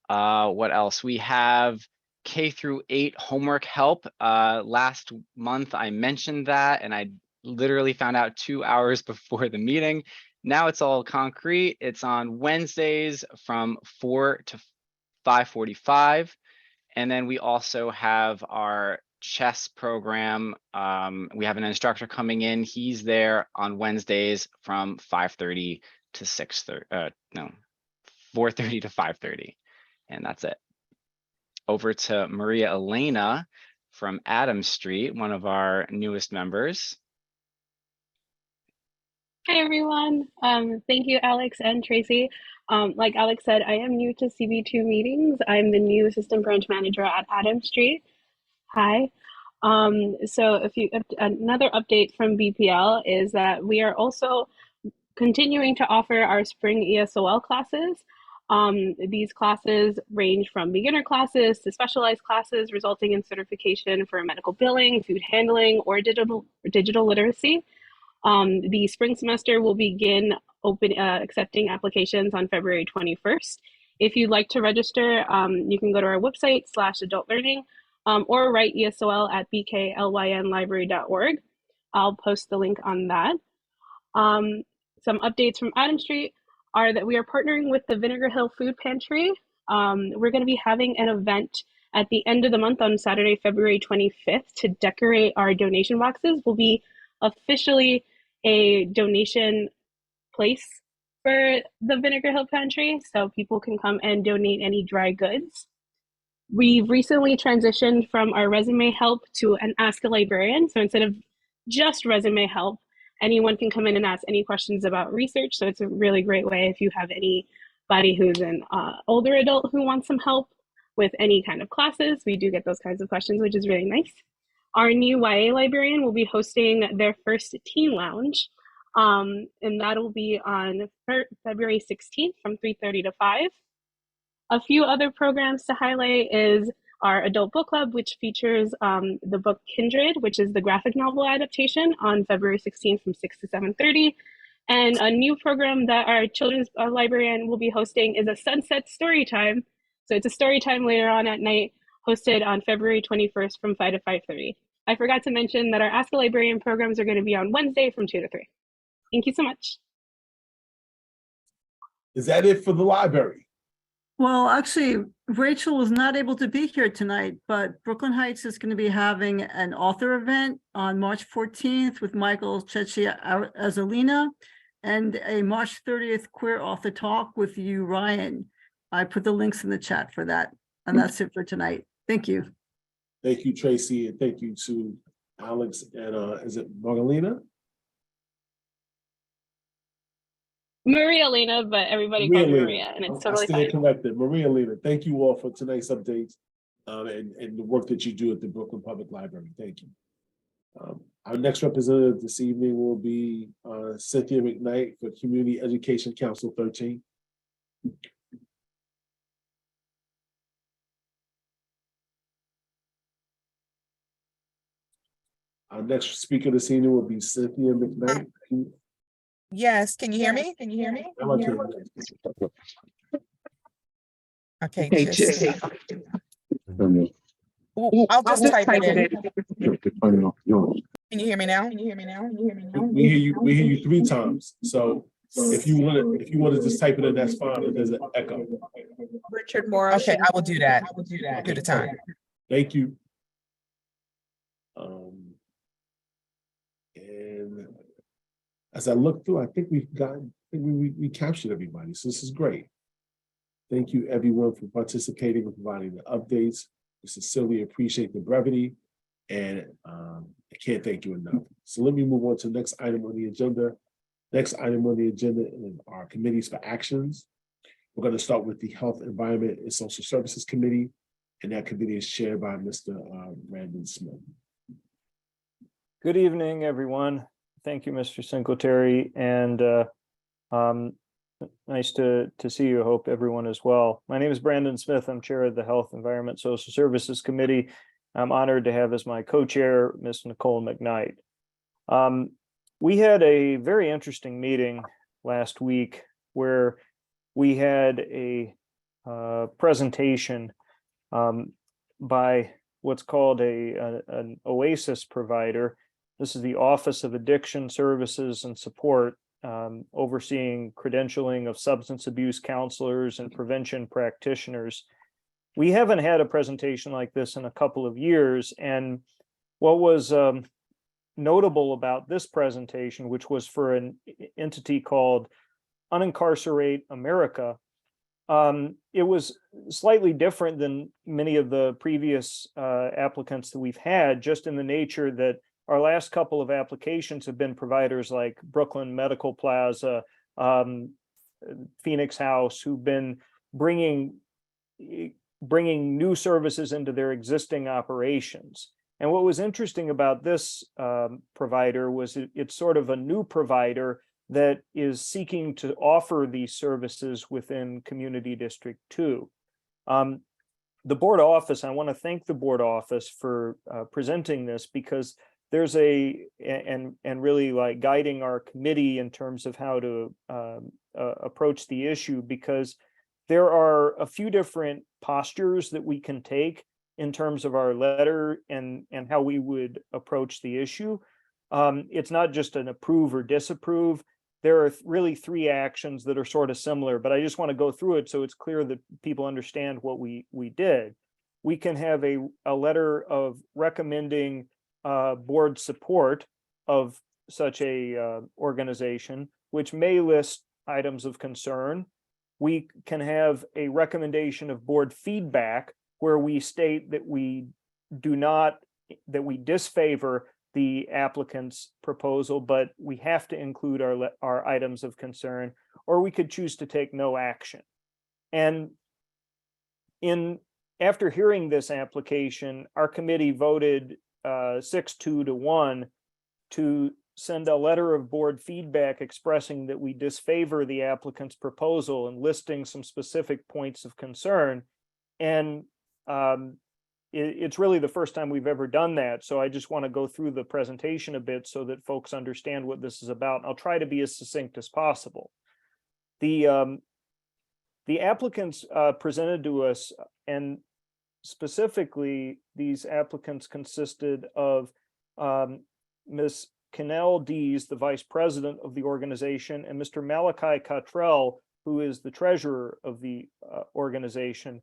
What else? We have K-8 homework help. Last month I mentioned that and I literally found out 2 hours before the meeting. Now it's all concrete. It's on Wednesdays from 4 to 5:45. And then we also have our chess program. We have an instructor coming in. He's there on Wednesdays from 5:30 to 4:30 to 5:30. And that's it. Over to Maria Elena from Adams Street, one of our newest members. Hi, everyone. Thank you, Alex and Tracy. Like Alex said, I am new to CB2 meetings. I'm the new assistant branch manager at Adams Street. Hi. So another update from BPL is that we are also continuing to offer our spring ESOL classes. These classes range from beginner classes to specialized classes, resulting in certification for medical billing, food handling, or digital literacy. The spring semester will begin accepting applications on February 21st. If you'd like to register, you can go to our website /adultlearning or write ESOL at bklynlibrary.org. I'll post the link on that. Some updates from Adams Street are that we are partnering with the Vinegar Hill Food Pantry. We're going to be having an event at the end of the month on Saturday, February 25th to decorate our donation boxes. We'll be officially a donation place for the Vinegar Hill Pantry, so people can come and donate any dry goods. We've recently transitioned from our resume help to an Ask a Librarian. So instead of just resume help, anyone can come in and ask any questions about research. So it's a really great way if you have anybody who's an older adult who wants some help with any kind of classes. We do get those kinds of questions, which is really nice. Our new YA librarian will be hosting their first teen lounge, and that'll be on February 16th from 3:30 to 5. A few other programs to highlight is our adult book club, which features the book Kindred, which is the graphic novel adaptation, on February 16th from 6 to 7:30. And a new program that our children's librarian will be hosting is a Sunset Story Time. So it's a story time later on at night, hosted on February 21st from 5 to 5:30. I forgot to mention that our Ask a Librarian programs are going to be on Wednesday from 2 to 3. Thank you so much. Is that it for the library? Well, actually, Rachel was not able to be here tonight, but Brooklyn Heights is going to be having an author event on March 14th with Michael Azalina and a March 30th queer author talk with you, Ryan. I put the links in the chat for that. And that's it for tonight. Thank you. Thank you, Tracy, and thank you to Alex and is it Margalina? Maria Lena, but everybody calls me Maria, and it's totally I stand fine. corrected. Maria Lena, thank you all for tonight's updates and the work that you do at the Brooklyn Public Library. Thank you. Our next representative this evening will be Cynthia McKnight for Community Education Council 13. Our next speaker this evening will be Cynthia McKnight. Yes, can you hear me? Can you hear me? Okay, just. Ooh, I'll just type it in. Can you hear me now? Can you hear me now? We hear you 3 times. So if you want to just type it in, that's fine. If there's an echo. Richard Moore. Okay, I will do that. Do the time. Thank you. And as I look through, I think we captured everybody. So this is great. Thank you everyone for participating and providing the updates. We sincerely appreciate the brevity, and I can't thank you enough. So let me move on to the next item on the agenda. Next item on the agenda are committees for actions. We're going to start with the Health, Environment, and Social Services Committee, and that committee is chaired by Mr. Brandon Smith. Good evening, everyone. Thank you, Mr. Singletary, and nice to see you. I hope everyone is well. My name is Brandon Smith. I'm chair of the Health, Environment, Social Services Committee. I'm honored to have as my co-chair, Ms. Nicole McKnight. We had a very interesting meeting last week where we had a presentation by what's called an OASIS provider. This is the Office of Addiction Services and Support, overseeing credentialing of substance abuse counselors and prevention practitioners. We haven't had a presentation like this in a couple of years, and what was notable about this presentation, which was for an entity called Unincarcerate America, it was slightly different than many of the previous applicants that we've had, just in the nature that our last couple of applications have been providers like Brooklyn Medical Plaza, Phoenix House, who've been bringing new services into their existing operations. And what was interesting about this provider was it's sort of a new provider that is seeking to offer these services within Community District 2. The board office, I want to thank the board office for presenting this, because there's and really like guiding our committee in terms of how to approach the issue, because there are a few different postures that we can take in terms of our letter and how we would approach the issue. It's not just an approve or disapprove. There are really 3 actions that are sort of similar, but I just want to go through it so it's clear that people understand what we did. We can have a letter of recommending board support of such a organization, which may list items of concern. We can have a recommendation of board feedback where we state that we disfavor the applicant's proposal, but we have to include our items of concern, or we could choose to take no action. And after hearing this application, our committee voted 6-2 to 1 to send a letter of board feedback expressing that we disfavor the applicant's proposal and listing some specific points of concern. And it's really the first time we've ever done that. So I just want to go through the presentation a bit so that folks understand what this is about. I'll try to be as succinct as possible. The applicants presented to us, and specifically these applicants consisted of Ms. Kennell Dees, the vice president of the organization, and Mr. Malachi Cottrell, who is the treasurer of the organization.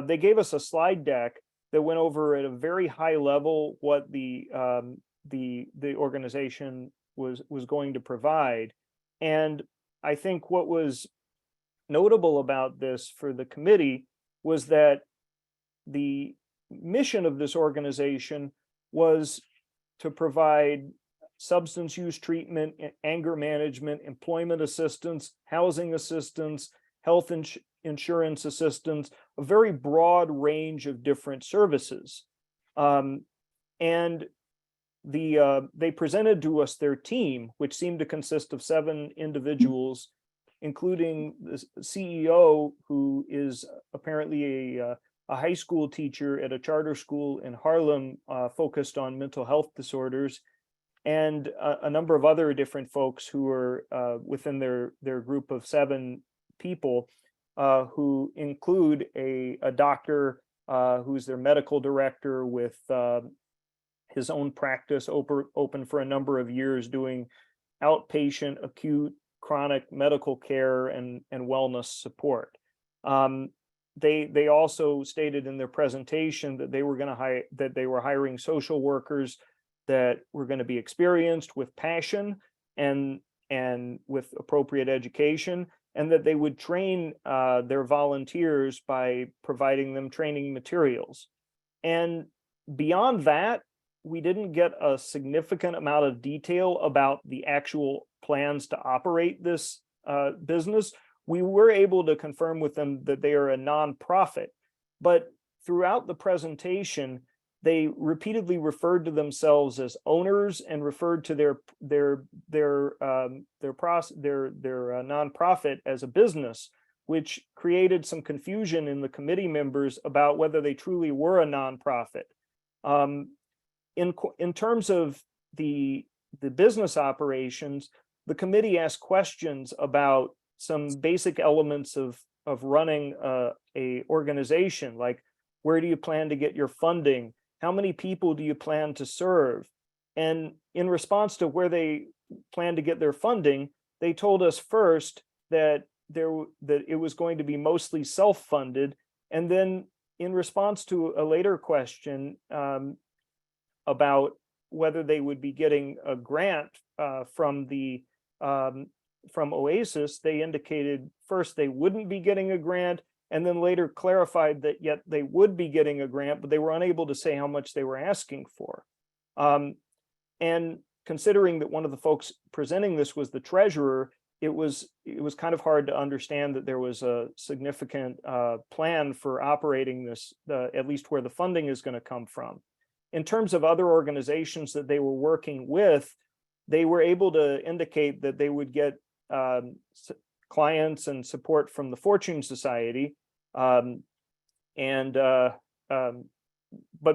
They gave us a slide deck that went over at a very high level what the organization was going to provide. And I think what was notable about this for the committee was that the mission of this organization was to provide substance use treatment, anger management, employment assistance, housing assistance, health insurance assistance, a very broad range of different services. And they presented to us their team, which seemed to consist of 7 individuals, including the CEO, who is apparently a high school teacher at a charter school in Harlem, focused on mental health disorders, and a number of other different folks who are within their group of 7 people, who include a doctor who's their medical director with his own practice open for a number of years, doing outpatient, acute, chronic medical care and wellness support. They also stated in their presentation that they were hiring social workers that were going to be experienced, with passion and with appropriate education, and that they would train their volunteers by providing them training materials. And beyond that, we didn't get a significant amount of detail about the actual plans to operate this business. We were able to confirm with them that they are a nonprofit, but throughout the presentation, they repeatedly referred to themselves as owners and referred to their nonprofit as a business, which created some confusion in the committee members about whether they truly were a nonprofit. In terms of the business operations, the committee asked questions about some basic elements of running a organization, like where do you plan to get your funding? How many people do you plan to serve? And in response to where they plan to get their funding, they told us first that it was going to be mostly self-funded. And then in response to a later question about whether they would be getting a grant from OASIS, they indicated first they wouldn't be getting a grant, and then later clarified that yet they would be getting a grant, but they were unable to say how much they were asking for. And considering that one of the folks presenting this was the treasurer, it was kind of hard to understand that there was a significant plan for operating this, at least where the funding is going to come from. In terms of other organizations that they were working with, they were able to indicate that they would get clients and support from the Fortune Society, but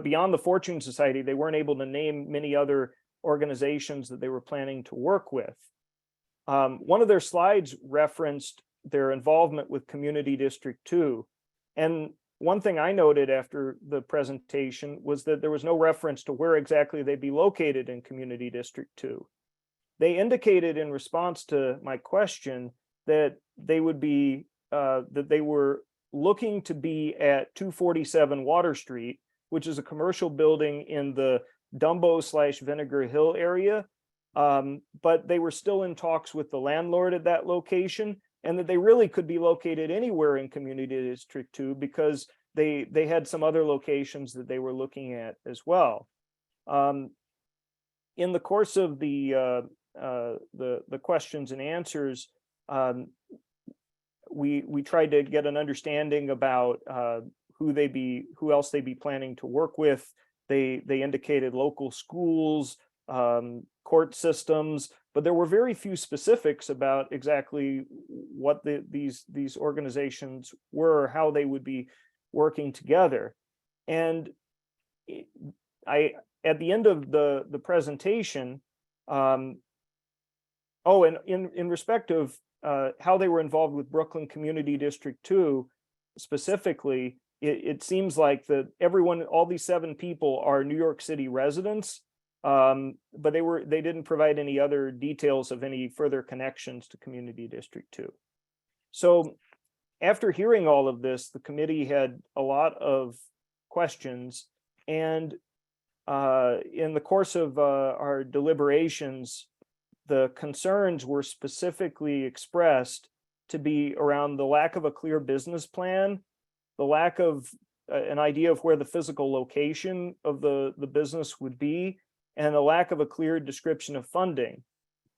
beyond the Fortune Society, they weren't able to name many other organizations that they were planning to work with. One of their slides referenced their involvement with Community District 2, and one thing I noted after the presentation was that there was no reference to where exactly they'd be located in Community District 2. They indicated in response to my question that they would be that they were looking to be at 247 Water Street, which is a commercial building in the Dumbo/Vinegar Hill area, but they were still in talks with the landlord at that location, and that they really could be located anywhere in Community District 2 because they had some other locations that they were looking at as well. In the course of the questions and answers, we tried to get an understanding about who else they'd be planning to work with. They indicated local schools, court systems, but there were very few specifics about exactly what these organizations were, how they would be working together. And at the end of the presentation, and in respect of how they were involved with Brooklyn Community District 2 specifically, it seems like that all these 7 people are New York City residents, but they didn't provide any other details of any further connections to Community District 2. So after hearing all of this, the committee had a lot of questions, and in the course of our deliberations, the concerns were specifically expressed to be around the lack of a clear business plan, the lack of an idea of where the physical location of the business would be, and the lack of a clear description of funding.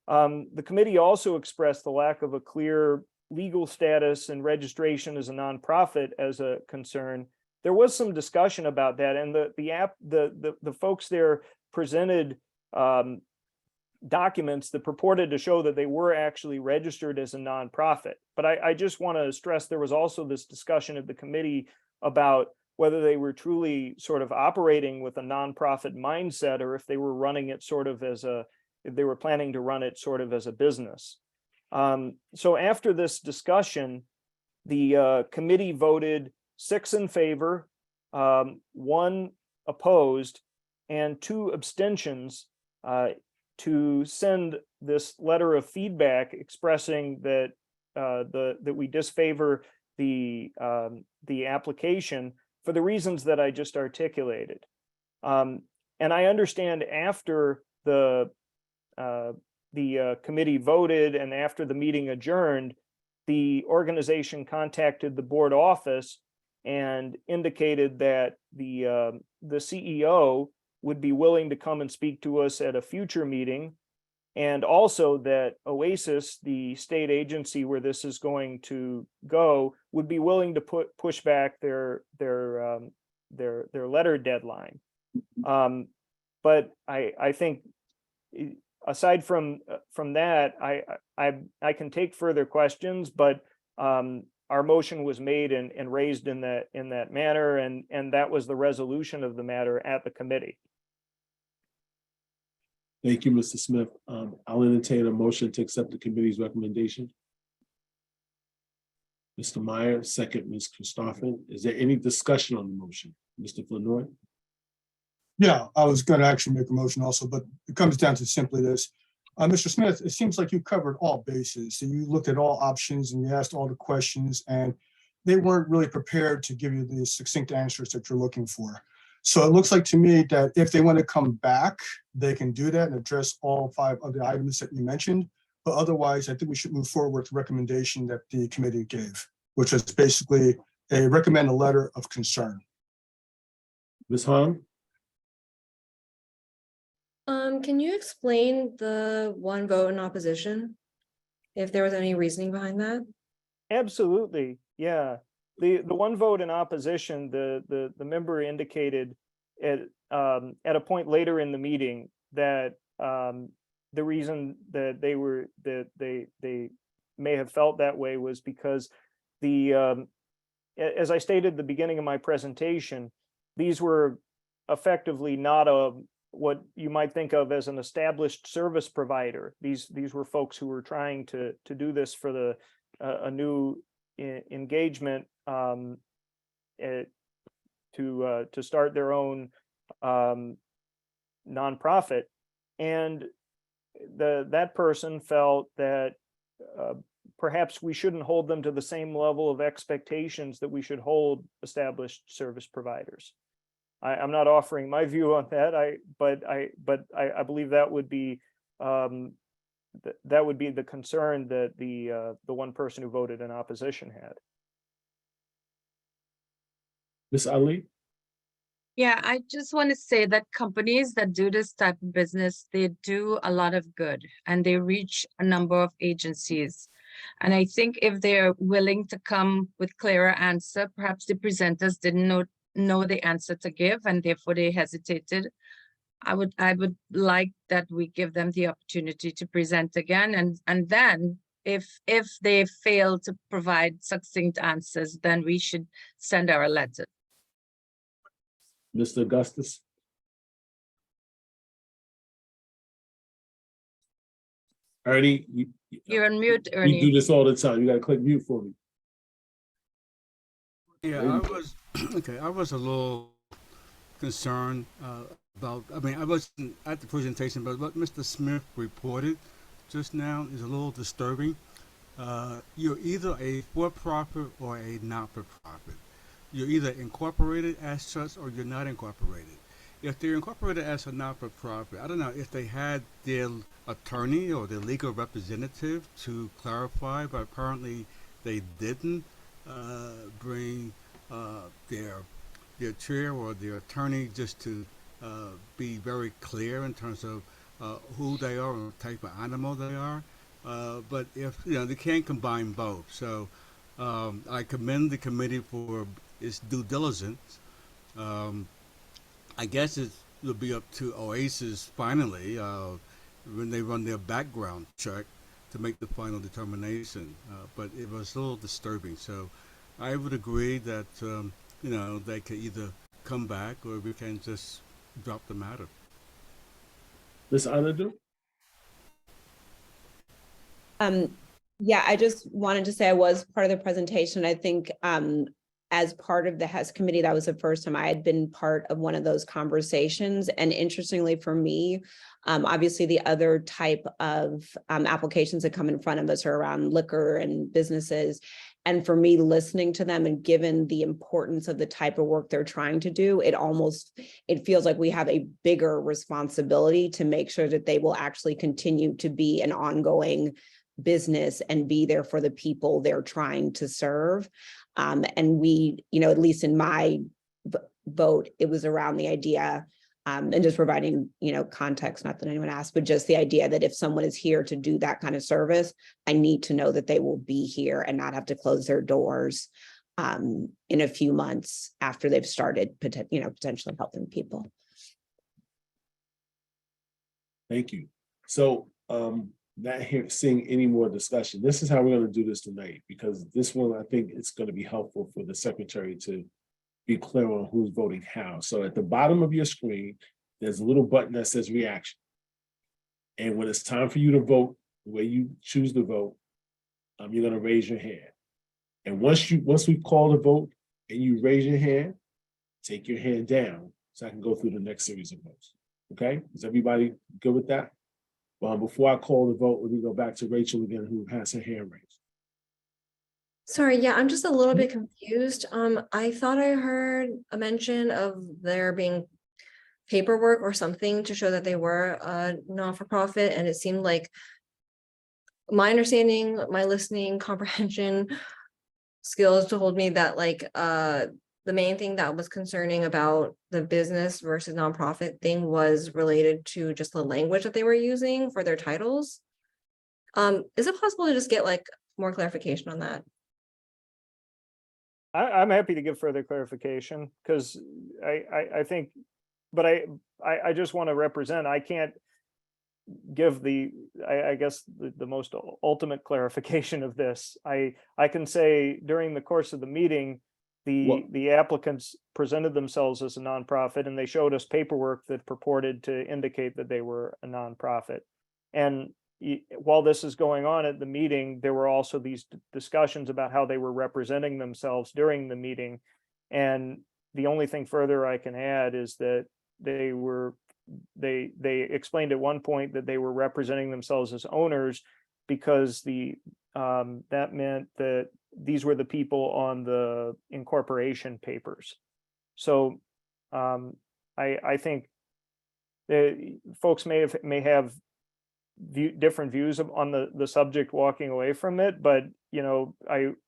The committee also expressed the lack of a clear legal status and registration as a nonprofit as a concern. There was some discussion about that, and the folks there presented documents that purported to show that they were actually registered as a nonprofit. But I just want to stress there was also this discussion at the committee about whether they were truly sort of operating with a nonprofit mindset, or if they were running it sort of as if they were planning to run it sort of as a business. So after this discussion, the committee voted 6 in favor, 1 opposed, and 2 abstentions to send this letter of feedback expressing that that we disfavor the application for the reasons that I just articulated. And I understand after the committee voted and after the meeting adjourned, the organization contacted the board office and indicated that the CEO would be willing to come and speak to us at a future meeting, and also that Oasis, the state agency where this is going to go, would be willing to push back their letter deadline. But I think aside from that, I can take further questions, but our motion was made and raised in that manner, and that was the resolution of the matter at the committee. Thank you, Mr. Smith. I'll entertain a motion to accept the committee's recommendation. Mr. Meyer, second, Ms. Christopher. Is there any discussion on the motion? Mr. Flanoy? Yeah, I was going to actually make a motion also, but it comes down to simply this. Mr. Smith, it seems like you covered all bases. So you looked at all options and you asked all the questions, and they weren't really prepared to give you the succinct answers that you're looking for. So it looks like to me that if they want to come back, they can do that and address all 5 of the items that you mentioned. But otherwise, I think we should move forward with the recommendation that the committee gave, which was basically recommend a letter of concern. Ms. Hahn? Can you explain the 1 vote in opposition? If there was any reasoning behind that? Absolutely, yeah. The 1 vote in opposition, the member indicated at a point later in the meeting that the reason that they may have felt that way was because as I stated at the beginning of my presentation, these were effectively not what you might think of as an established service provider. These were folks who were trying to do this for a new engagement to start their own nonprofit, and that person felt that perhaps we shouldn't hold them to the same level of expectations that we should hold established service providers. I'm not offering my view on that. But I believe that would be the concern that the 1 person who voted in opposition had. Ms. Ali? Yeah, I just want to say that companies that do this type of business, they do a lot of good and they reach a number of agencies. And I think if they're willing to come with clearer answer, perhaps the presenters didn't know the answer to give and therefore they hesitated. I would like that we give them the opportunity to present again, and then if they fail to provide succinct answers, then we should send our letter. Mr. Augustus? Ernie, You're on mute, Ernie. You do this all the time. You got to click mute for me. Yeah, I was a little concerned about, I wasn't at the presentation, but what Mr. Smith reported just now is a little disturbing. you're either a for-profit or a not-for-profit. You're either incorporated as such or you're not incorporated. If they're incorporated as a not-for-profit, I don't know if they had their attorney or their legal representative to clarify, but apparently they didn't bring their chair or their attorney just to be very clear in terms of who they are and what type of animal they are. But if they can't combine both, so I commend the committee for its due diligence. I guess it'll be up to Oasis finally when they run their background check to make the final determination. But it was a little disturbing. So I would agree that they could either come back or we can just drop the matter. Ms. Anadu? Yeah, I just wanted to say I was part of the presentation. I think as part of the HES committee, that was the first time I had been part of one of those conversations. And interestingly for me, obviously the other type of applications that come in front of us are around liquor and businesses. And for me, listening to them and given the importance of the type of work they're trying to do, it feels like we have a bigger responsibility to make sure that they will actually continue to be an ongoing business and be there for the people they're trying to serve. And we, at least in my vote, it was around the idea and just providing, context, not that anyone asked, but just the idea that if someone is here to do that kind of service, I need to know that they will be here and not have to close their doors in a few months after they've started, potentially helping people. Thank you. So not here seeing any more discussion. This is how we're going to do this tonight, because this one, I think it's going to be helpful for the secretary to be clear on who's voting how. So at the bottom of your screen, there's a little button that says reaction. And when it's time for you to vote, the way you choose to vote, you're going to raise your hand. And once we call the vote and you raise your hand, take your hand down so I can go through the next series of votes. Okay? Is everybody good with that? Well, before I call the vote, let me go back to Rachel again, who has her hand raised. Sorry, yeah, I'm just a little bit confused. I thought I heard a mention of there being paperwork or something to show that they were a non-for-profit, and it seemed like my understanding, my listening comprehension skills told me that the main thing that was concerning about the business versus nonprofit thing was related to just the language that they were using for their titles. Is it possible to just get more clarification on that? I'm happy to give further clarification because I think, but I just want to represent, I can't give I guess the most ultimate clarification of this. I can say during the course of the meeting, the applicants presented themselves as a nonprofit and they showed us paperwork that purported to indicate that they were a nonprofit. And while this is going on at the meeting, there were also these discussions about how they were representing themselves during the meeting. And the only thing further I can add is that they explained at one point that they were representing themselves as owners because that meant that these were the people on the incorporation papers. So I think that folks may have different views on the subject walking away from it, but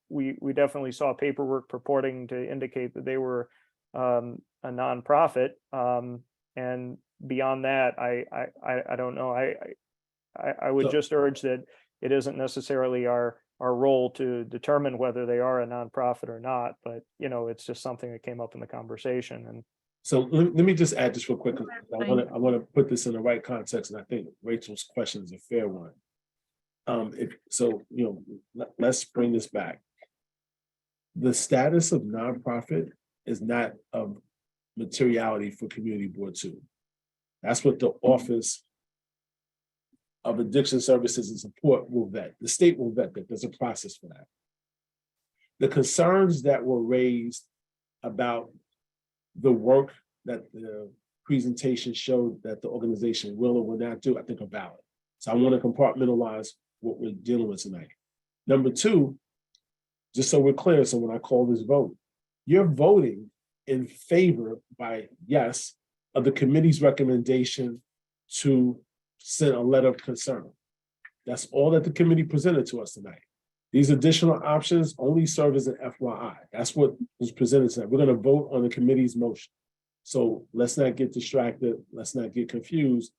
we definitely saw paperwork purporting to indicate that they were a nonprofit, and beyond that I don't know. I would just urge that it isn't necessarily our role to determine whether they are a nonprofit or not, but it's just something that came up in the conversation. And so let me just add this real quick. I want to put this in the right context, and I think Rachel's question is a fair one. Let's bring this back. The status of nonprofit is not of materiality for Community Board 2. That's what the Office of Addiction Services and Support will vet. The state will vet that. There's a process for that. The concerns that were raised about the work that the presentation showed that the organization will or will not do, I think are valid. So I want to compartmentalize what we're dealing with tonight. Number two, just so we're clear, so when I call this vote, you're voting in favor by yes of the committee's recommendation to send a letter of concern. That's all that the committee presented to us tonight. These additional options only serve as an FYI. That's what was presented tonight. We're going to vote on the committee's motion. So let's not get distracted. Let's not get confused.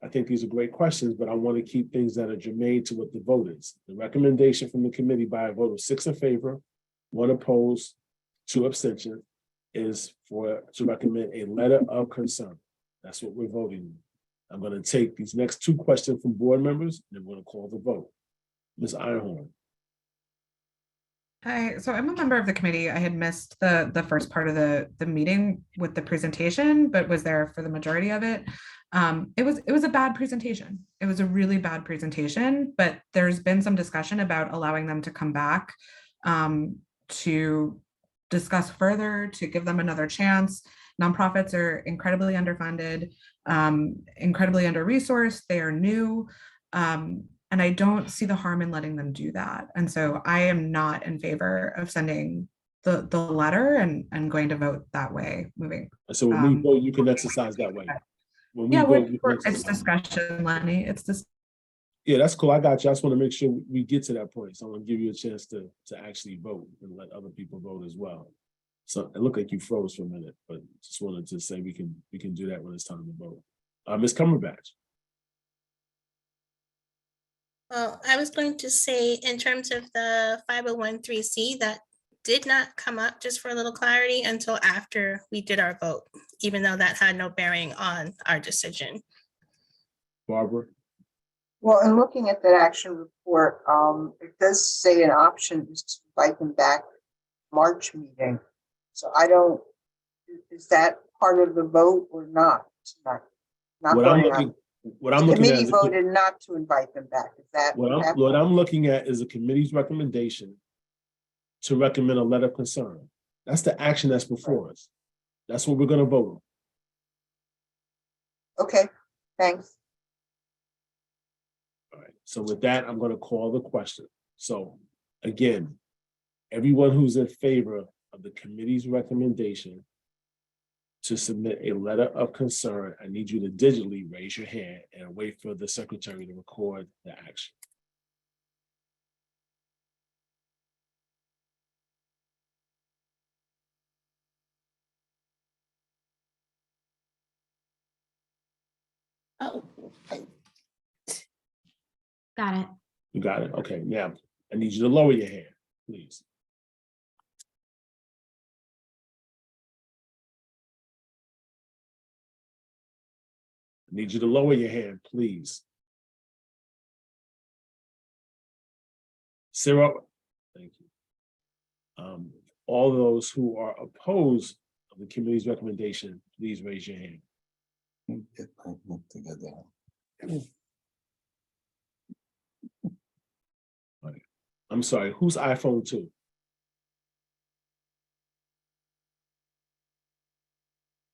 I think these are great questions, but I want to keep things that are germane to what the vote is. The recommendation from the committee by a vote of 6 in favor, 1 opposed, 2 abstentions is to recommend a letter of concern. That's what we're voting on. I'm going to take these next 2 questions from board members, and we're going to call the vote. Ms. Ironhorn. Hi, so I'm a member of the committee. I had missed the first part of the meeting with the presentation, but was there for the majority of it. It was a bad presentation. It was a really bad presentation, but there's been some discussion about allowing them to come back to discuss further, to give them another chance. Nonprofits are incredibly underfunded, incredibly under-resourced. They are new. And I don't see the harm in letting them do that. And so I am not in favor of sending the letter and going to vote that way moving. So when we vote, you can exercise that way. When we Yeah, vote, it's discussion, Lenny. It's this. Yeah, that's cool. I got you. I just want to make sure we get to that point. So I want to give you a chance to actually vote and let other people vote as well. So it looked like you froze for a minute, but just wanted to say we can do that when it's time to vote. Ms. Cumberbatch. Well, I was going to say in terms of the 501(c)(3) that did not come up, just for a little clarity, until after we did our vote, even though that had no bearing on our decision. Barbara. Well, in looking at that action report, it does say an option is to invite them back March meeting. So I don't, is that part of the vote or not tonight? Not voting on. What I'm looking at committee is voted not to invite them back. Is that what I'm looking at is the committee's recommendation to recommend a letter of concern. That's the action that's before us. That's what we're going to vote on. Okay, thanks. All right. So with that, I'm going to call the question. So again, everyone who's in favor of the committee's recommendation to submit a letter of concern, I need you to digitally raise your hand and wait for the secretary to record the action. Oh, Got it. You got it? Okay, now I need you to lower your hand, please. I need you to lower your hand, please. Zero. Thank you. All those who are opposed of the committee's recommendation, please raise your hand. Get my book together. I'm sorry, who's iPhone 2?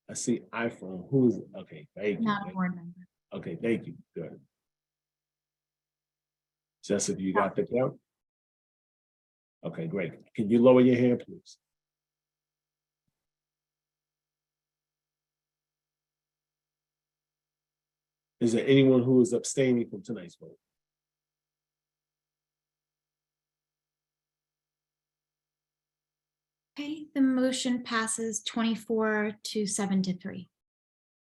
I see iPhone. Who is it? Okay, thank you. Not a board member. Okay, thank you. Good. Jessica, you got the count? Okay, great. Can you lower your hand, please? Is there anyone who is abstaining from tonight's vote? Okay, the motion passes 24 to 7-3.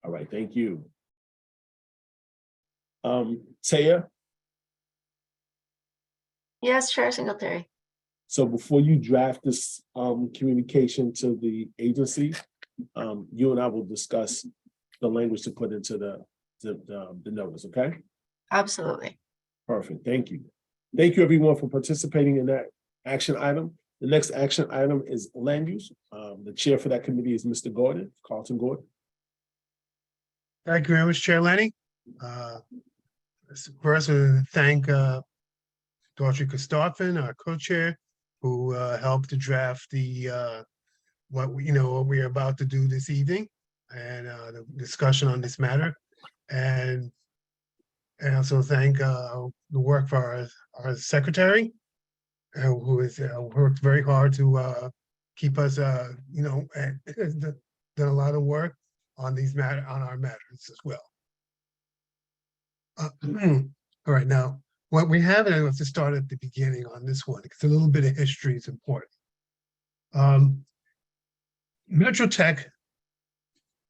All right, thank you. Taya? Yes, Chair Singletary. So before you draft this communication to the agency, you and I will discuss the language to put into the notice, okay? Absolutely. Perfect, thank you. Thank you everyone for participating in that action item. The next action item is land use. The chair for that committee is Mr. Gordon, Carlton Gordon. Thank you very much, Chair Lenny. First, we thank Dorothy Christoffen, our co-chair, who helped to draft the what we're about to do this evening and the discussion on this matter. And also thank the work for our secretary who has worked very hard to keep us, has done a lot of work on our matters as well. All right, now, what we have, and I have to start at the beginning on this one, because a little bit of history is important. Metro Tech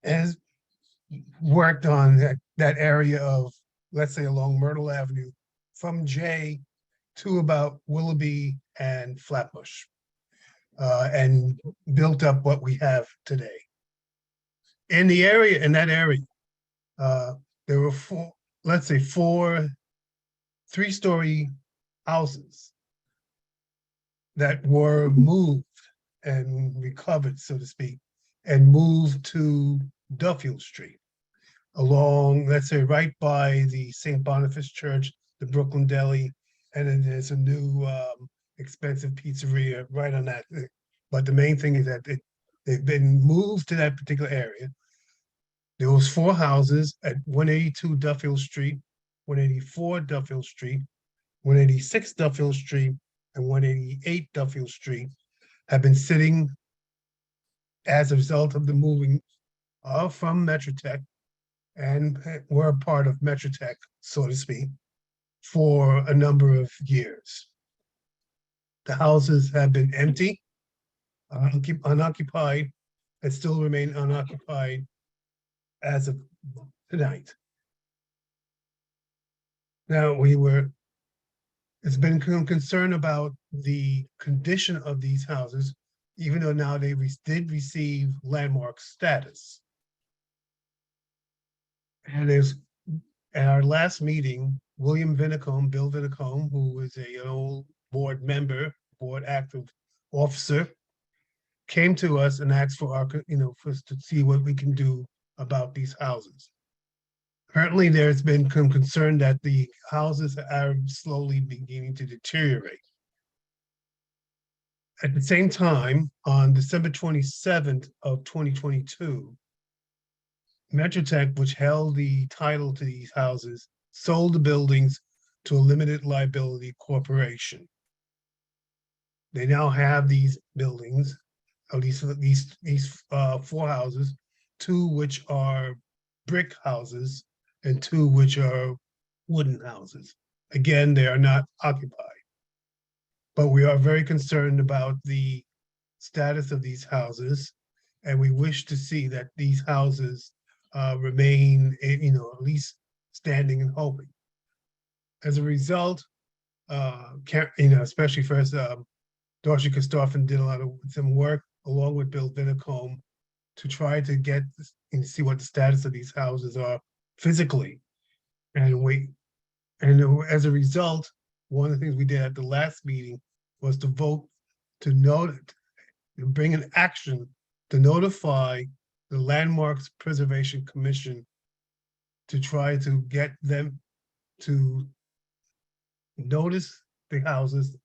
has worked on that area of, let's say, along Myrtle Avenue from J to about Willoughby and Flatbush, and built up what we have today. In that area, there were four 3-story houses that were moved and recovered, so to speak, and moved to Duffield Street along, let's say, right by the St. Boniface Church, the Brooklyn Deli, and then there's a new expensive pizzeria right on that. But the main thing is that they've been moved to that particular area. There was 4 houses at 182 Duffield Street, 184 Duffield Street, 186 Duffield Street, and 188 Duffield Street have been sitting as a result of the moving from Metro Tech, and were a part of Metro Tech, so to speak, for a number of years. The houses have been empty, unoccupied, and still remain unoccupied as of tonight. Now, it's been concern about the condition of these houses, even though now they did receive landmark status. And at our last meeting, Bill Vinicombe, who is an old board member, board active officer, came to us and asked for for us to see what we can do about these houses. Apparently, there's been some concern that the houses are slowly beginning to deteriorate. At the same time, on December 27th of 2022, Metro Tech, which held the title to these houses, sold the buildings to a limited liability corporation. They now have these buildings, at least these 4 houses, 2 which are brick houses and 2 which are wooden houses. Again, they are not occupied. But we are very concerned about the status of these houses, and we wish to see that these houses remain, at least standing and hoping. As a result, especially for us, Darcy Christoffen did some work along with Bill Vinicombe to try to get and see what the status of these houses are physically. And as a result, one of the things we did at the last meeting was to vote to bring an action to notify the Landmarks Preservation Commission to try to get them to notice the houses,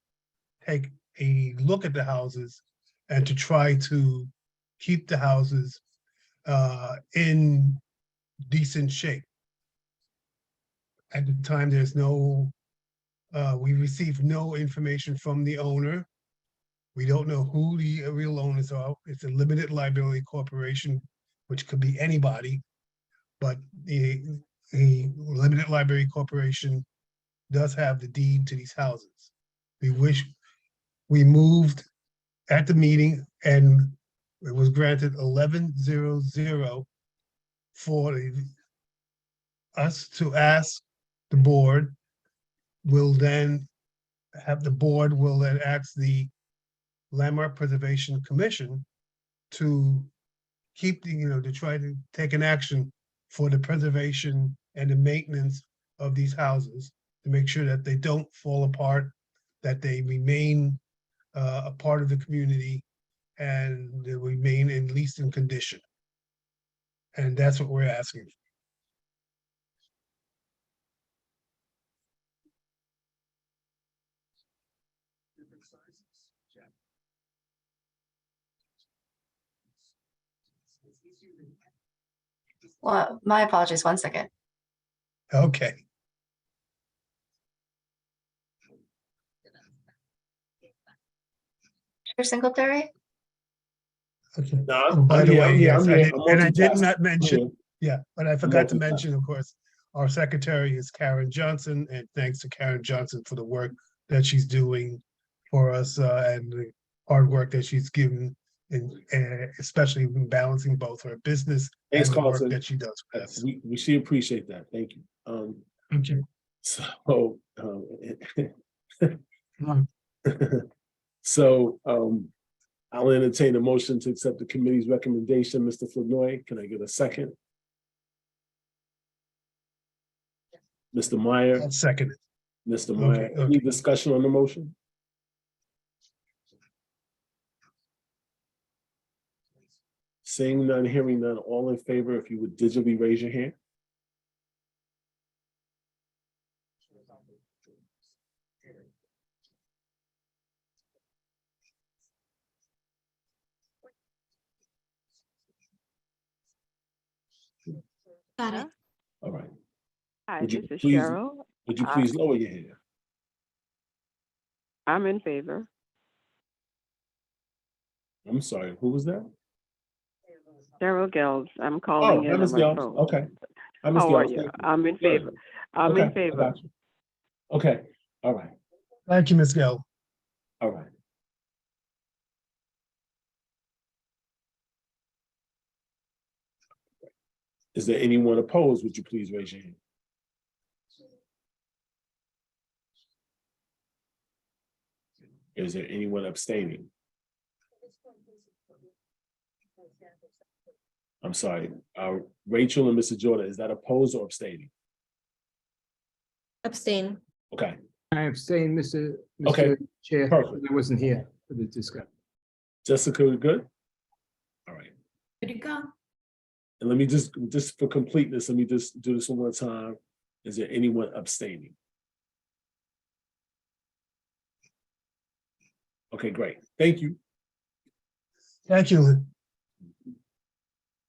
take a look at the houses, and to try to keep the houses in decent shape. At the time, we received no information from the owner. We don't know who the real owners are. It's a limited liability corporation, which could be anybody, but a limited liability corporation does have the deed to these houses. We moved at the meeting, and it was granted 11-0-0 for us to ask the board. The board will then ask the Landmark Preservation Commission to keep to try to take an action for the preservation and the maintenance of these houses, to make sure that they don't fall apart, that they remain a part of the community, and they remain at least in condition. And that's what we're asking. Well, my apologies, 1 second. Okay. Singletary? Okay. No, Oh, by I'm the here, way, I'm here, yes, I'm I here. did, I'm and I did multitasking. not I'm mention, here. yeah, but I forgot to multitasking. mention, of course, our secretary is Karen Johnson, and thanks to Karen Johnson for the work that she's doing for us and the hard work that she's given, and especially in balancing both her business Thanks, and the work Carlton. that she does for us. We should appreciate that. Thank you. Okay. So, so, I'll entertain a motion to accept the committee's recommendation. Mr. Flournoy, can I get a second? Mr. Meyer? I'll second it. Mr. Meyer, Okay, any discussion on the motion? Seeing none, hearing none, all in favor, if you would digitally raise your hand. Got it. All right. Hi, Would you this is please- Cheryl. Would you please lower your hand? I'm in favor. I'm sorry, who was that? Cheryl Gills. I'm Oh, calling in that on was my Gels. phone. Okay. I missed How are Gels. you? Thank you. I'm in Good. favor. I'm Okay, in I favor. got you. Okay, all right, Thank you, Ms. Gill. all right. Is there anyone opposed? Would you please raise your hand? Is there anyone abstaining? I'm sorry, Rachel and Mr. Jordan, is that opposed or abstaining? Abstain. Okay, I abstain, Mr. Okay, Chair. perfect. I wasn't here for the discussion. Jessica, we good? All right. Good to go. And let me just for completeness, let me just do this one more time. Is there anyone abstaining? Okay, great. Thank you. Thank you.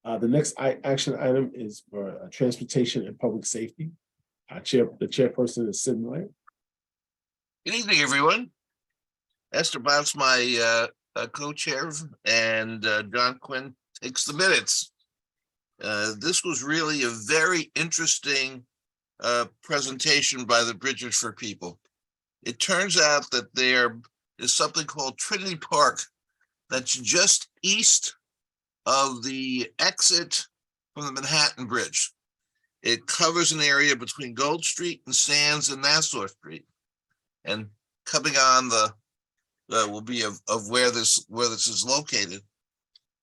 The next action item is for transportation and public safety. The chairperson is Sid Meyer. Good evening, everyone. Esther Bounce, my co-chair, and John Quinn takes the minutes. This was really a very interesting presentation by the Bridges for People. It turns out that there is something called Trinity Park that's just east of the exit from the Manhattan Bridge. It covers an area between Gold Street and Sands and Nassau Street. And coming on the will be of where this is located.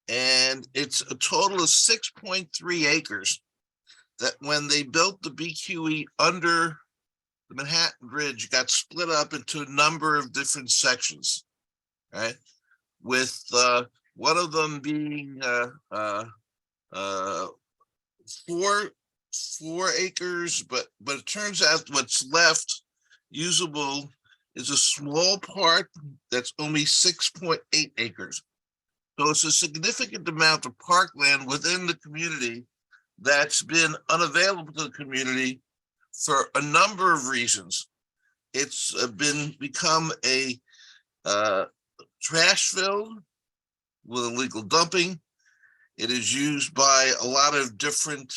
And it's a total of 6.3 acres that when they built the BQE under the Manhattan Bridge got split up into a number of different sections, right? With one of them being 4 acres, but it turns out what's left usable is a small part that's only 6.8 acres. So it's a significant amount of parkland within the community that's been unavailable to the community for a number of reasons. It's become a trash field with illegal dumping. It is used by a lot of different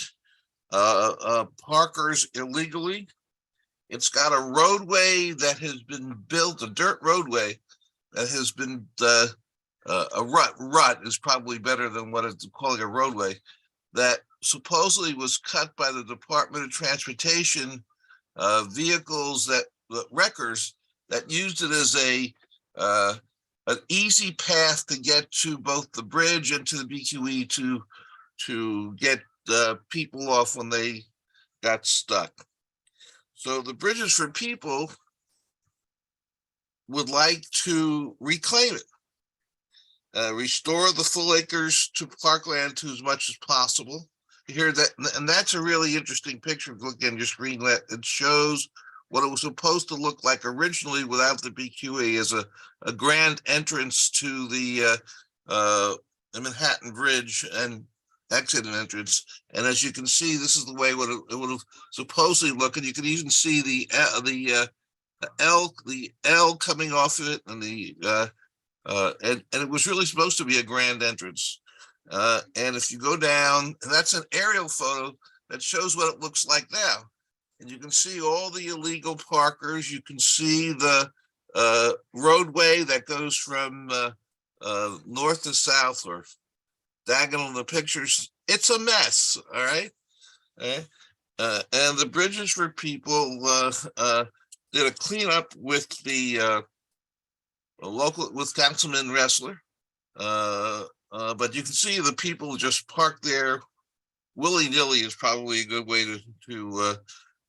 parkers illegally. It's got a roadway that has been built, a dirt roadway that has been a rut is probably better than what it's calling a roadway, that supposedly was cut by the Department of Transportation vehicles wreckers that used it as an easy path to get to both the bridge and to the BQE to get people off when they got stuck. So the Bridges for People would like to reclaim it, restore the full acres to parkland to as much as possible. Here and that's a really interesting picture. If you look at your screen, it shows what it was supposed to look like originally without the BQE as a grand entrance to the Manhattan Bridge and exit and entrance. And as you can see, this is the way it would have supposedly looked. And you can even see the L coming off of it, and the And it was really supposed to be a grand entrance. And if you go down, and that's an aerial photo that shows what it looks like now. And you can see all the illegal parkers. You can see the roadway that goes from north to south or diagonal in the pictures. It's a mess, all right? And the Bridges for People did a cleanup with the local, with Councilman Restler. But you can see the people just parked there willy-nilly is probably a good way to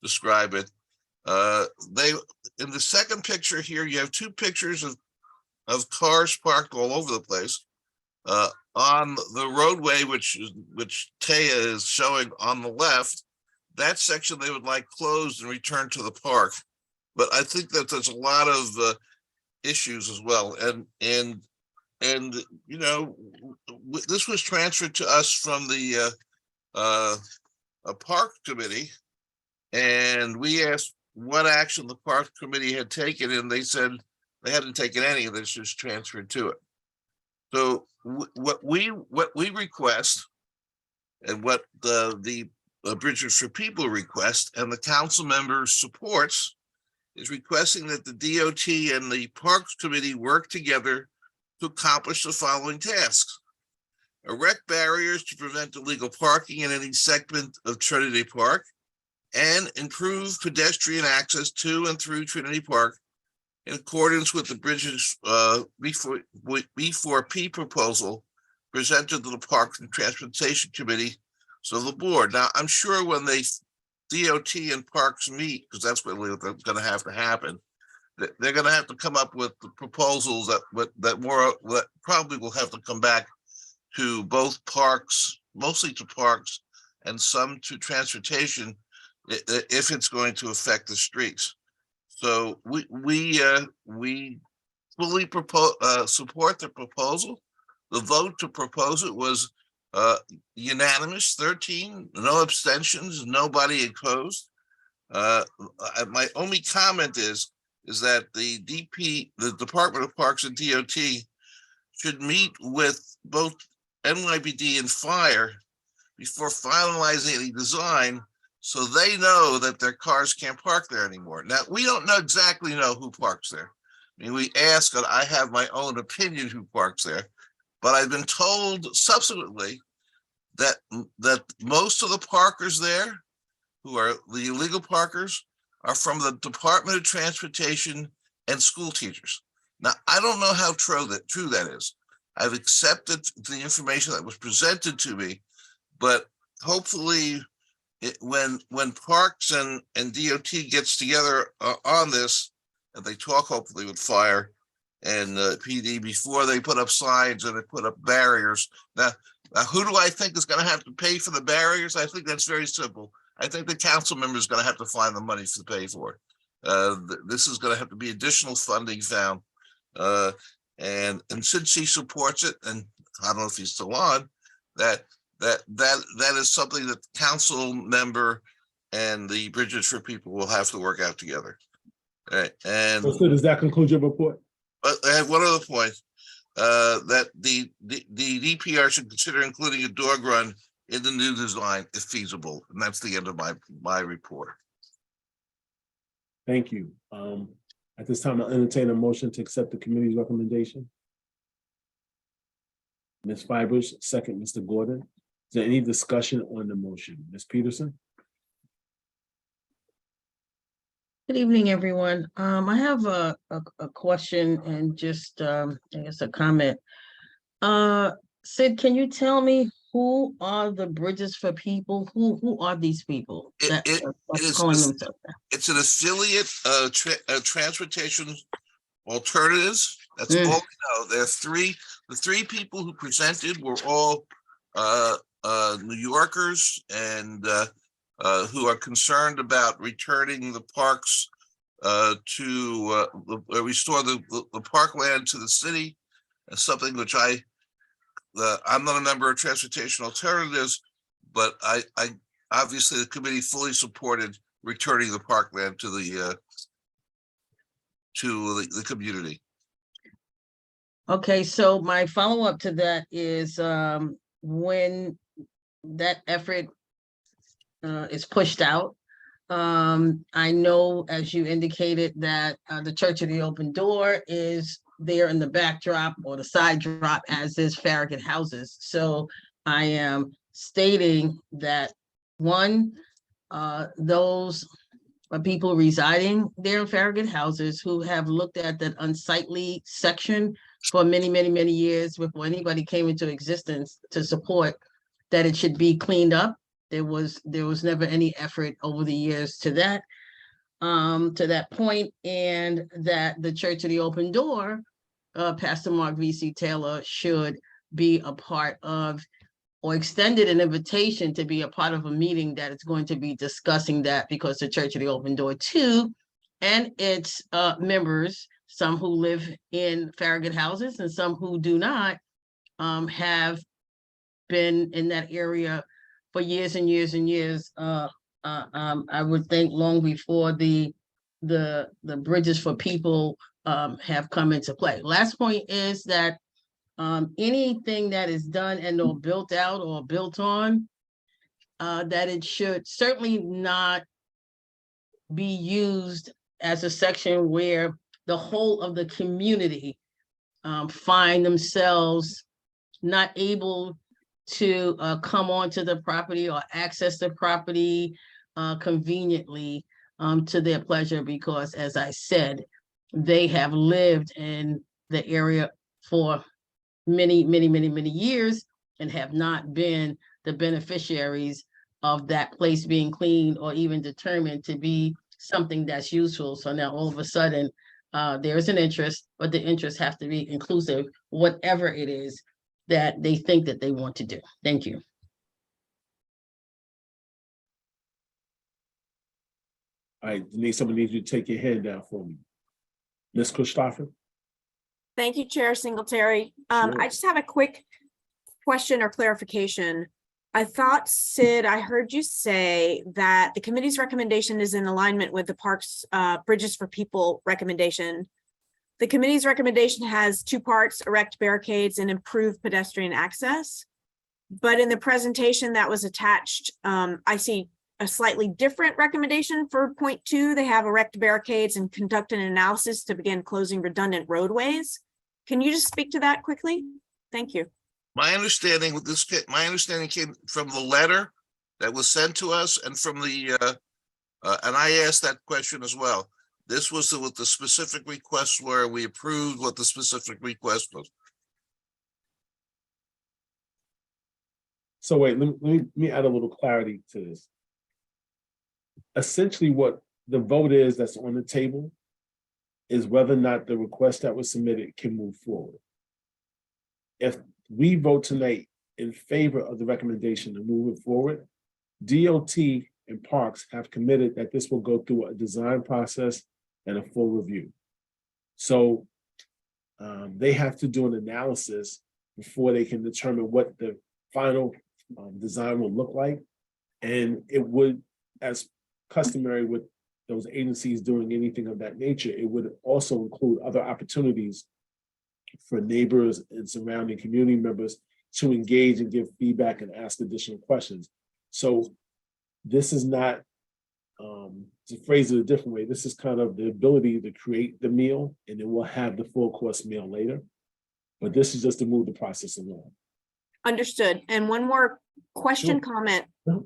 describe it. They, in the second picture here, you have two pictures of cars parked all over the place. On the roadway, which Taya is showing on the left, that section they would like closed and returned to the park. But I think that there's a lot of issues as well. And you know, this was transferred to us from the a park committee, and we asked what action the park committee had taken, and they said they hadn't taken any. This just transferred to it. So what we request, and what the Bridges for People request, and the council members supports, is requesting that the DOT and the Parks Committee work together to accomplish the following tasks: erect barriers to prevent illegal parking in any segment of Trinity Park, and improve pedestrian access to and through Trinity Park in accordance with the Bridges B4P proposal presented to the Parks and Transportation Committee, so the board. Now, I'm sure when they DOT and Parks meet, because that's what going to have to happen, they're going to have to come up with the proposals that probably will have to come back to both parks, mostly to parks, and some to transportation, if it's going to affect the streets. So we fully support the proposal. The vote to propose it was unanimous, 13, no abstentions, nobody opposed. My only comment is that the Department of Parks and DOT should meet with both NYPD and fire before finalizing any design, so they know that their cars can't park there anymore. Now, we don't exactly know who parks there. I mean, we ask, and I have my own opinion who parks there, but I've been told subsequently that most of the parkers there, who are the illegal parkers, are from the Department of Transportation and school teachers. Now, I don't know how true that is. I've accepted the information that was presented to me, but hopefully when Parks and DOT gets together on this, and they talk hopefully with fire and PD before they put up signs and they put up barriers. Now, who do I think is going to have to pay for the barriers? I think that's very simple. I think the council member is going to have to find the money to pay for it. This is going to have to be additional funding found. And since he supports it, and I don't know if he's still on, that is something that the council member and the Bridges for People will have to work out together. All right. And so does that conclude your report? But I have one other point, that the DPR should consider including a dog run in the new design if feasible. And that's the end of my report. Thank you. At this time, I'll entertain a motion to accept the committee's recommendation. Ms. Fibers, second, Mr. Gordon. Is there any discussion on the motion? Ms. Peterson? Good evening, everyone. I have a question and just, I guess, a comment. Sid, can you tell me who are the Bridges for People? Who are these people? It's an affiliate of Transportation Alternatives. That's all we know. There are the three people who presented were all New Yorkers and who are concerned about returning the parks to restore the parkland to the city, something which I'm not a member of Transportation Alternatives, but I obviously the committee fully supported returning the parkland to the community. Okay, so my follow-up to that is when that effort is pushed out. I know, as you indicated, that the Church of the Open Door is there in the backdrop or the side drop, as is Farragut Houses. So I am stating that one, those people residing there in Farragut Houses who have looked at that unsightly section for many, many, many years before anybody came into existence to support that it should be cleaned up. There was never any effort over the years to that point, and that the Church of the Open Door, Pastor Mark V.C. Taylor, should be a part of, or extended an invitation to be a part of a meeting that is going to be discussing that, because the Church of the Open Door too, and its members, some who live in Farragut Houses and some who do not, have been in that area for years and years and years. I would think long before the Bridges for People have come into play. Last point is that anything that is done and or built out or built on, that it should certainly not be used as a section where the whole of the community find themselves not able to come onto the property or access the property conveniently to their pleasure, because, as I said, they have lived in the area for many, many, many, many years and have not been the beneficiaries of that place being clean or even determined to be something that's useful. So now all of a sudden, there's an interest, but the interest have to be inclusive, whatever it is that they think that they want to do. Thank you. All right, Denise, somebody needs you to take your hand down for me. Ms. Christopher? Thank you, Chair Singletary. Sure. I just have a quick question or clarification. I thought, Sid, I heard you say that the committee's recommendation is in alignment with the Parks Bridges for People recommendation. The committee's recommendation has two parts: erect barricades and improve pedestrian access. But in the presentation that was attached, I see a slightly different recommendation for point 2. They have erect barricades and conduct an analysis to begin closing redundant roadways. Can you just speak to that quickly? Thank you. My understanding with this, my understanding came from the letter that was sent to us and from the, and I asked that question as well. This was what the specific requests were. We approved what the specific request was. So wait, let me add a little clarity to this. Essentially, what the vote is that's on the table is whether or not the request that was submitted can move forward. If we vote tonight in favor of the recommendation to move it forward, DOT and Parks have committed that this will go through a design process and a full review. So they have to do an analysis before they can determine what the final design will look like. And it would, as customary with those agencies doing anything of that nature, it would also include other opportunities for neighbors and surrounding community members to engage and give feedback and ask additional questions. So this is not, to phrase it a different way, this is kind of the ability to create the meal, and then we'll have the full course meal later. But this is just to move the process along. Understood. And one more question, Sure. comment. Sure.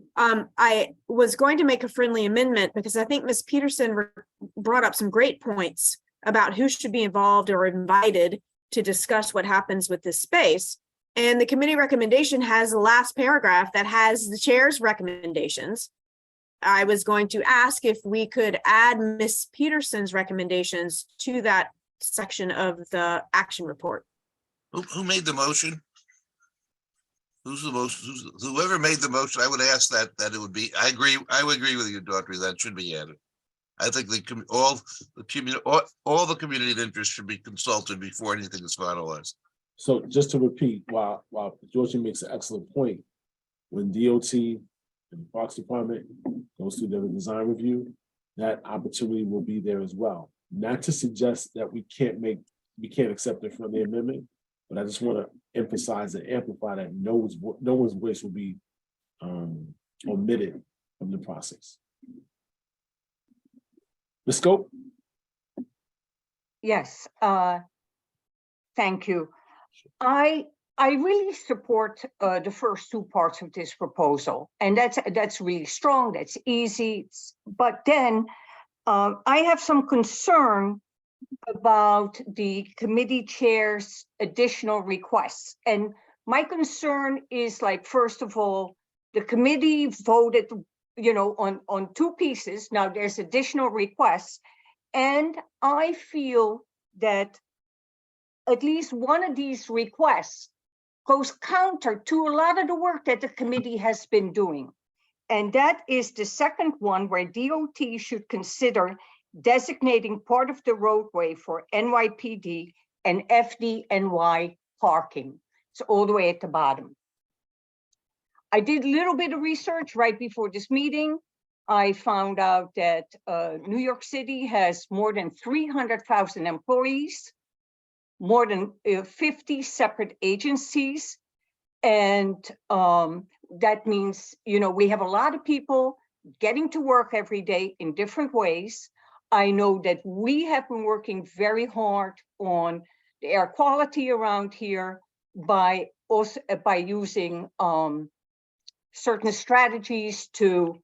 I was going to make a friendly amendment because I think Ms. Peterson brought up some great points about who should be involved or invited to discuss what happens with this space. And the committee recommendation has the last paragraph that has the chair's recommendations. I was going to ask if we could add Ms. Peterson's recommendations to that section of the action report. Who made the motion? Who's the most, whoever made the motion, I would ask that it would be, I would agree with you, Daughtry, that should be added. I think all the community interest should be consulted before anything is finalized. So just to repeat, while Georgie makes an excellent point, when DOT and the Parks Department goes through their design review, that opportunity will be there as well. Not to suggest that we can't make we can't accept it from the amendment, but I just want to emphasize and amplify that no one's voice will be omitted from the process. The scope? Yes, thank you. I really support the first two parts of this proposal, and that's really strong, that's easy. But then I have some concern about the committee chair's additional requests. And my concern is, like, first of all, the committee voted, you know, on two pieces. Now there's additional requests. And I feel that at least one of these requests goes counter to a lot of the work that the committee has been doing. And that is the second one, where DOT should consider designating part of the roadway for NYPD and FDNY parking. It's all the way at the bottom. I did a little bit of research right before this meeting. I found out that New York City has more than 300,000 employees, more than 50 separate agencies. And that means, you know, we have a lot of people getting to work every day in different ways. I know that we have been working very hard on the air quality around here by using certain strategies to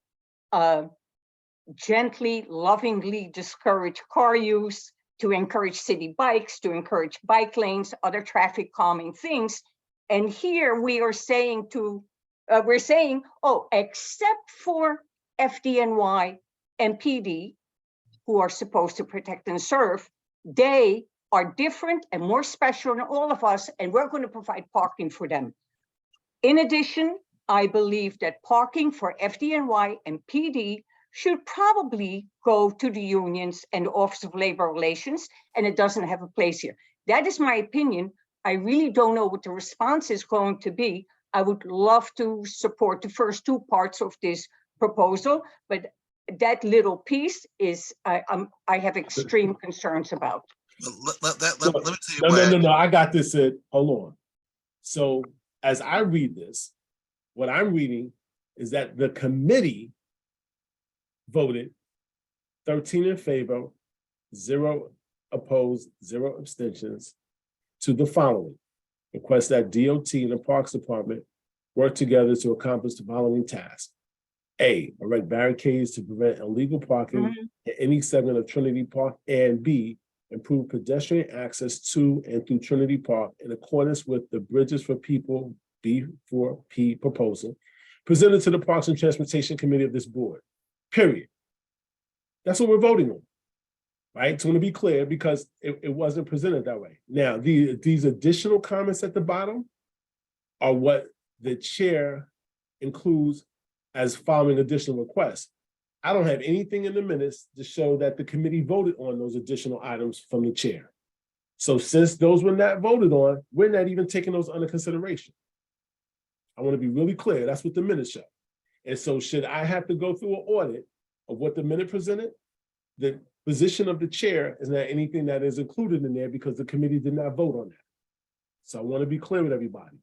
gently, lovingly discourage car use, to encourage city bikes, to encourage bike lanes, other traffic calming things. And here we are saying oh, except for FDNY and PD, who are supposed to protect and serve, they are different and more special than all of us, and we're going to provide parking for them. In addition, I believe that parking for FDNY and PD should probably go to the unions and the Office of Labor Relations, and it doesn't have a place here. That is my opinion. I really don't know what the response is going to be. I would love to support the first two parts of this proposal, but that little piece is I have extreme concerns about. Let me tell you No, I got this, Sid. Hold on. So as I read this, what I'm reading is that the committee voted 13 in favor, 0 opposed, 0 abstentions to the following. Request that DOT and the Parks Department work together to accomplish the following tasks. A, erect barricades to prevent illegal parking at any segment of Trinity Park, and B, improve pedestrian access to and through Trinity Park in accordance with the Bridges for People B4P proposal presented to the Parks and Transportation Committee of this board, period. That's what we're voting on, right? So I want to be clear, because it wasn't presented that way. Now, these additional comments at the bottom are what the chair includes as following additional requests. I don't have anything in the minutes to show that the committee voted on those additional items from the chair. So since those were not voted on, we're not even taking those under consideration. I want to be really clear. That's what the minutes show. And so should I have to go through an audit of what the minute presented, the position of the chair is not anything that is included in there because the committee did not vote on that. So I want to be clear with everybody.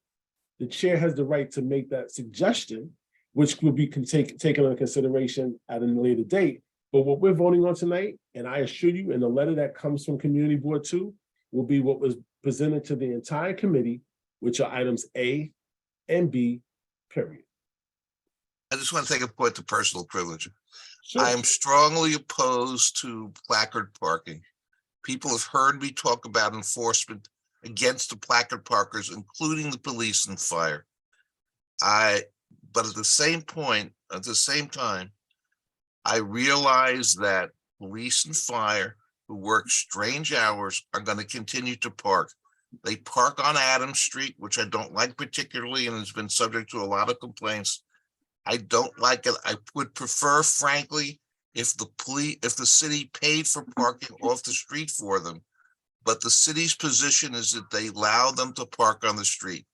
The chair has the right to make that suggestion, which will be taken into consideration at a later date. But what we're voting on tonight, and I assure you, in the letter that comes from Community Board 2, will be what was presented to the entire committee, which are items A and B, period. I just want to take a point to personal privilege. Sure. I am strongly opposed to placard parking. People have heard me talk about enforcement against the placard parkers, including the police and fire. But at the same time, I realize that police and fire who work strange hours are going to continue to park. They park on Adams Street, which I don't like particularly, and has been subject to a lot of complaints. I don't like it. I would prefer, frankly, if the city paid for parking off the street for them. But the city's position is that they allow them to park on the street.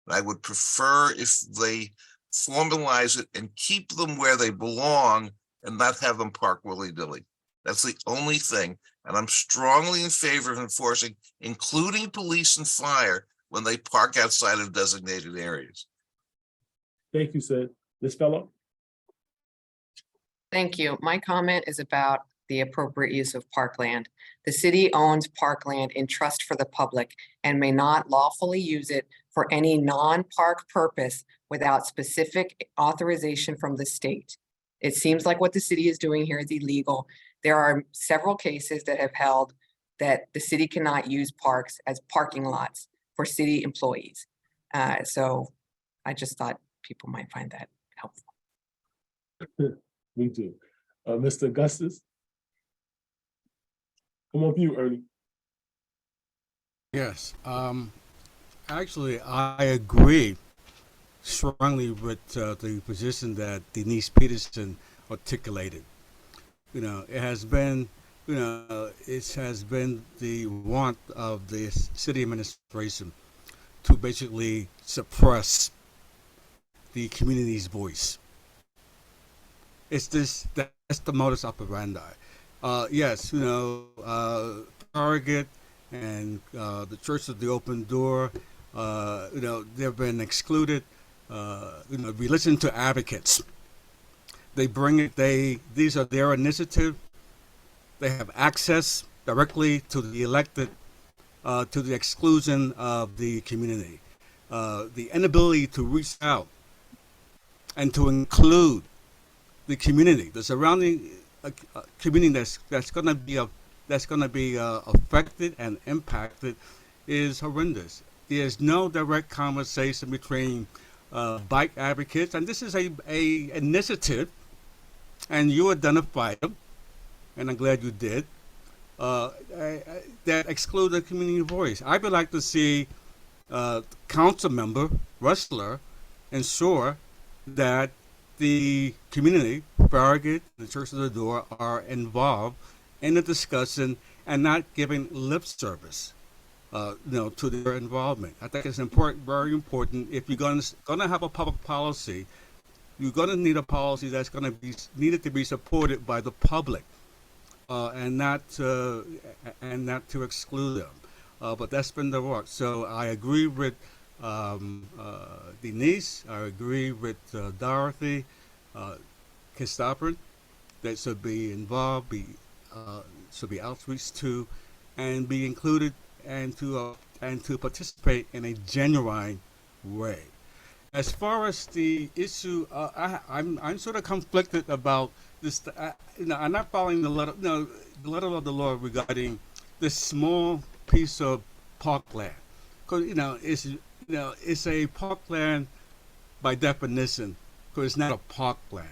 I would prefer if they formalize it and keep them where they belong and not have them park willy-nilly. That's the only thing. and I'm strongly in favor of enforcing, including police and fire, when they park outside of designated areas. Thank you, Sid. Ms. Fellow? Thank you. My comment is about the appropriate use of parkland. The city owns parkland in trust for the public and may not lawfully use it for any non-park purpose without specific authorization from the state. It seems like what the city is doing here is illegal. There are several cases that have held that the city cannot use parks as parking lots for city employees. So I just thought people might find that helpful. Me too. Mr. Augustus? Come on, you, Ernie. Yes, actually, I agree strongly with the position that Denise Peterson articulated. You know, it has been the want of the city administration to basically suppress the community's voice. That's the modus operandi. Yes, Target and the Church of the Open Door, they've been excluded. We listen to advocates. They bring it, these are their initiative. They have access directly to the elected, to the exclusion of the community. The inability to reach out and to include the community, the surrounding community that's going to be affected and impacted is horrendous. There's no direct conversation between bike advocates, and this is a initiative, and you identified them, and I'm glad you did, that exclude the community voice. I would like to see council member Restler ensure that the community, Farragut, the Church of the Door, are involved in the discussion and not giving lip service, to their involvement. I think it's important, very important. If you're going to have a public policy, you're going to need a policy that's going to be needed to be supported by the public, and not to exclude them. But that's been the work. So I agree with Denise. I agree with Dorothy Kistoprin, that should be involved, should be outreach to, and be included, and to participate in a genuine way. As far as the issue, I'm sort of conflicted about this. I'm not following the letter, the letter of the law regarding this small piece of parkland, because it's a parkland by definition, because it's not a parkland.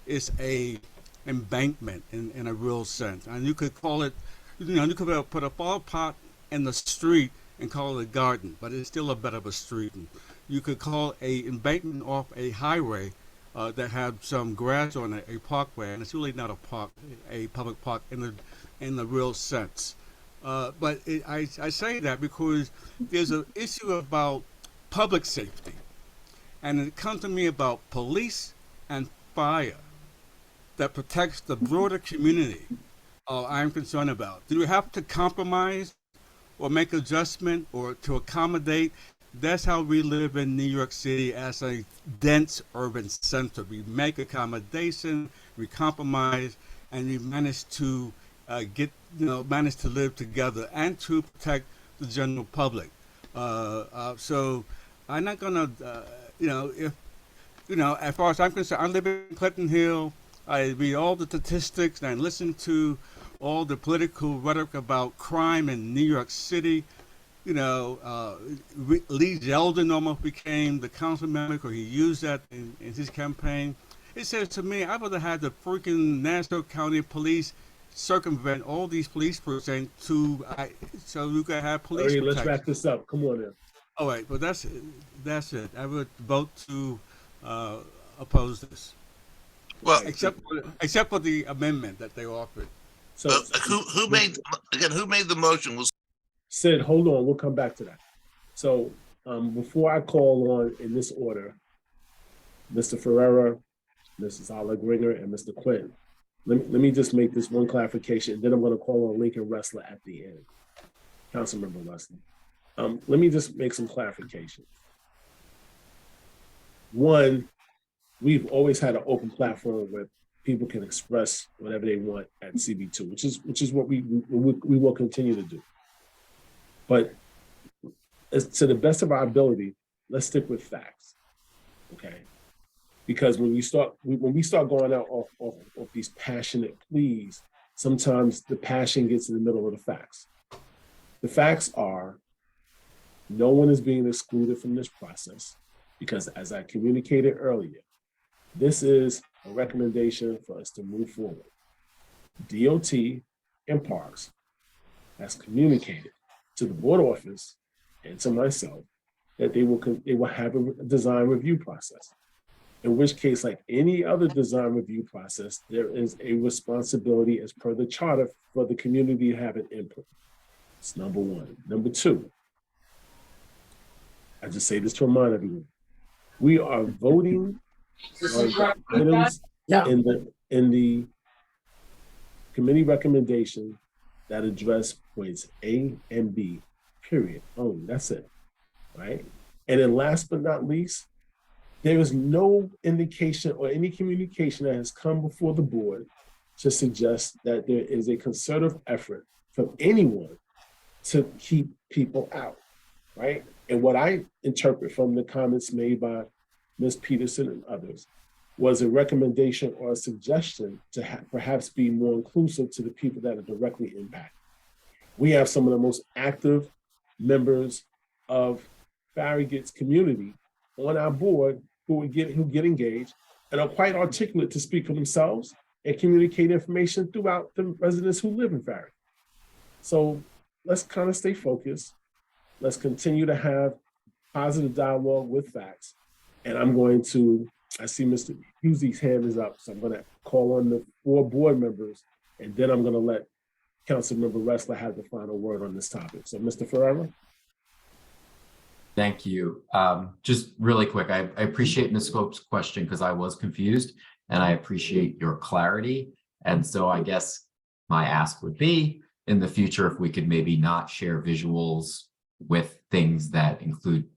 It's a embankment in a real sense, and you could call it, you could put a ball pot in the street and call it a garden, but it's still a bit of a street. And you could call a embankment off a highway that had some grass on it a parkway, and it's really not a park, a public park in the real sense. But I say that because there's an issue about public safety, and it comes to me about police and fire that protects the broader community. I'm concerned about. Do we have to compromise or make adjustment or to accommodate? That's how we live in New York City as a dense urban center. We make accommodation, we compromise, and we manage to manage to live together and to protect the general public. So I'm not gonna, as far as I'm concerned, I live in Clinton Hill. I read all the statistics and I listen to all the political rhetoric about crime in New York City. Lee Zeldin almost became the council member because he used that in his campaign. It says to me, I would have had the freaking Nassau County Police circumvent all these police precincts so you could have police protection. Let's wrap this up. Come on in. All right, but that's it. I would vote to oppose this. Well, except for the amendment that they offered. So who made the motion? Was Sid, hold on, we'll come back to that. So before I call on in this order, Mr. Ferreira, Mrs. Olive Ringer, and Mr. Quinn, let me just make this one clarification, then I'm gonna call on Lincoln Restler at the end. Councilmember Restler. Let me just make some clarification. One, we've always had an open platform where people can express whatever they want at CB2, which is what we will continue to do. But as to the best of our ability, let's stick with facts, okay? Because when we start going out off these passionate pleas, sometimes the passion gets in the middle of the facts. The facts are, no one is being excluded from this process because, as I communicated earlier, this is a recommendation for us to move forward. DOT and Parks has communicated to the board office and to myself that they will have a design review process. In which case, like any other design review process, there is a responsibility as per the charter for the community to have an input. It's number one. Number two, I just say this to remind everyone, we are voting on items in the committee recommendation that address points A and B, period. Oh, that's it, right? And then last but not least, there is no indication or any communication that has come before the board to suggest that there is a concerted effort from anyone to keep people out, right? And what I interpret from the comments made by Ms. Peterson and others was a recommendation or a suggestion to perhaps be more inclusive to the people that are directly impacted. We have some of the most active members of Farragut's community on our board who get engaged and are quite articulate to speak for themselves and communicate information throughout the residents who live in Farragut. So let's kind of stay focused. Let's continue to have positive dialogue with facts. And I'm going to, I see Mr. Hughes' hand is up, so I'm going to call on the 4 board members, and then I'm going to let Councilmember Restler have the final word on this topic. So Mr. Ferreira. Thank you. Just really quick, I appreciate Ms. Scope's question because I was confused, and I appreciate your clarity. And so I guess my ask would be, in the future, if we could maybe not share visuals with things that include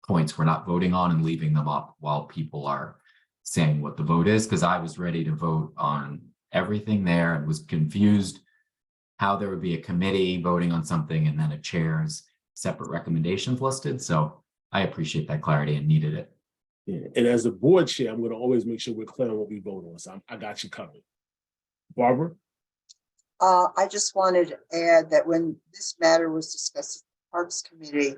points we're not voting on and leaving them up while people are saying what the vote is, because I was ready to vote on everything there and was confused how there would be a committee voting on something and then a chair's separate recommendations listed. So I appreciate that clarity and needed it. Yeah. And as a board chair, I'm going to always make sure we're clear on what we vote on. So I got you covered. Barbara? I just wanted to add that when this matter was discussed at the Parks Committee,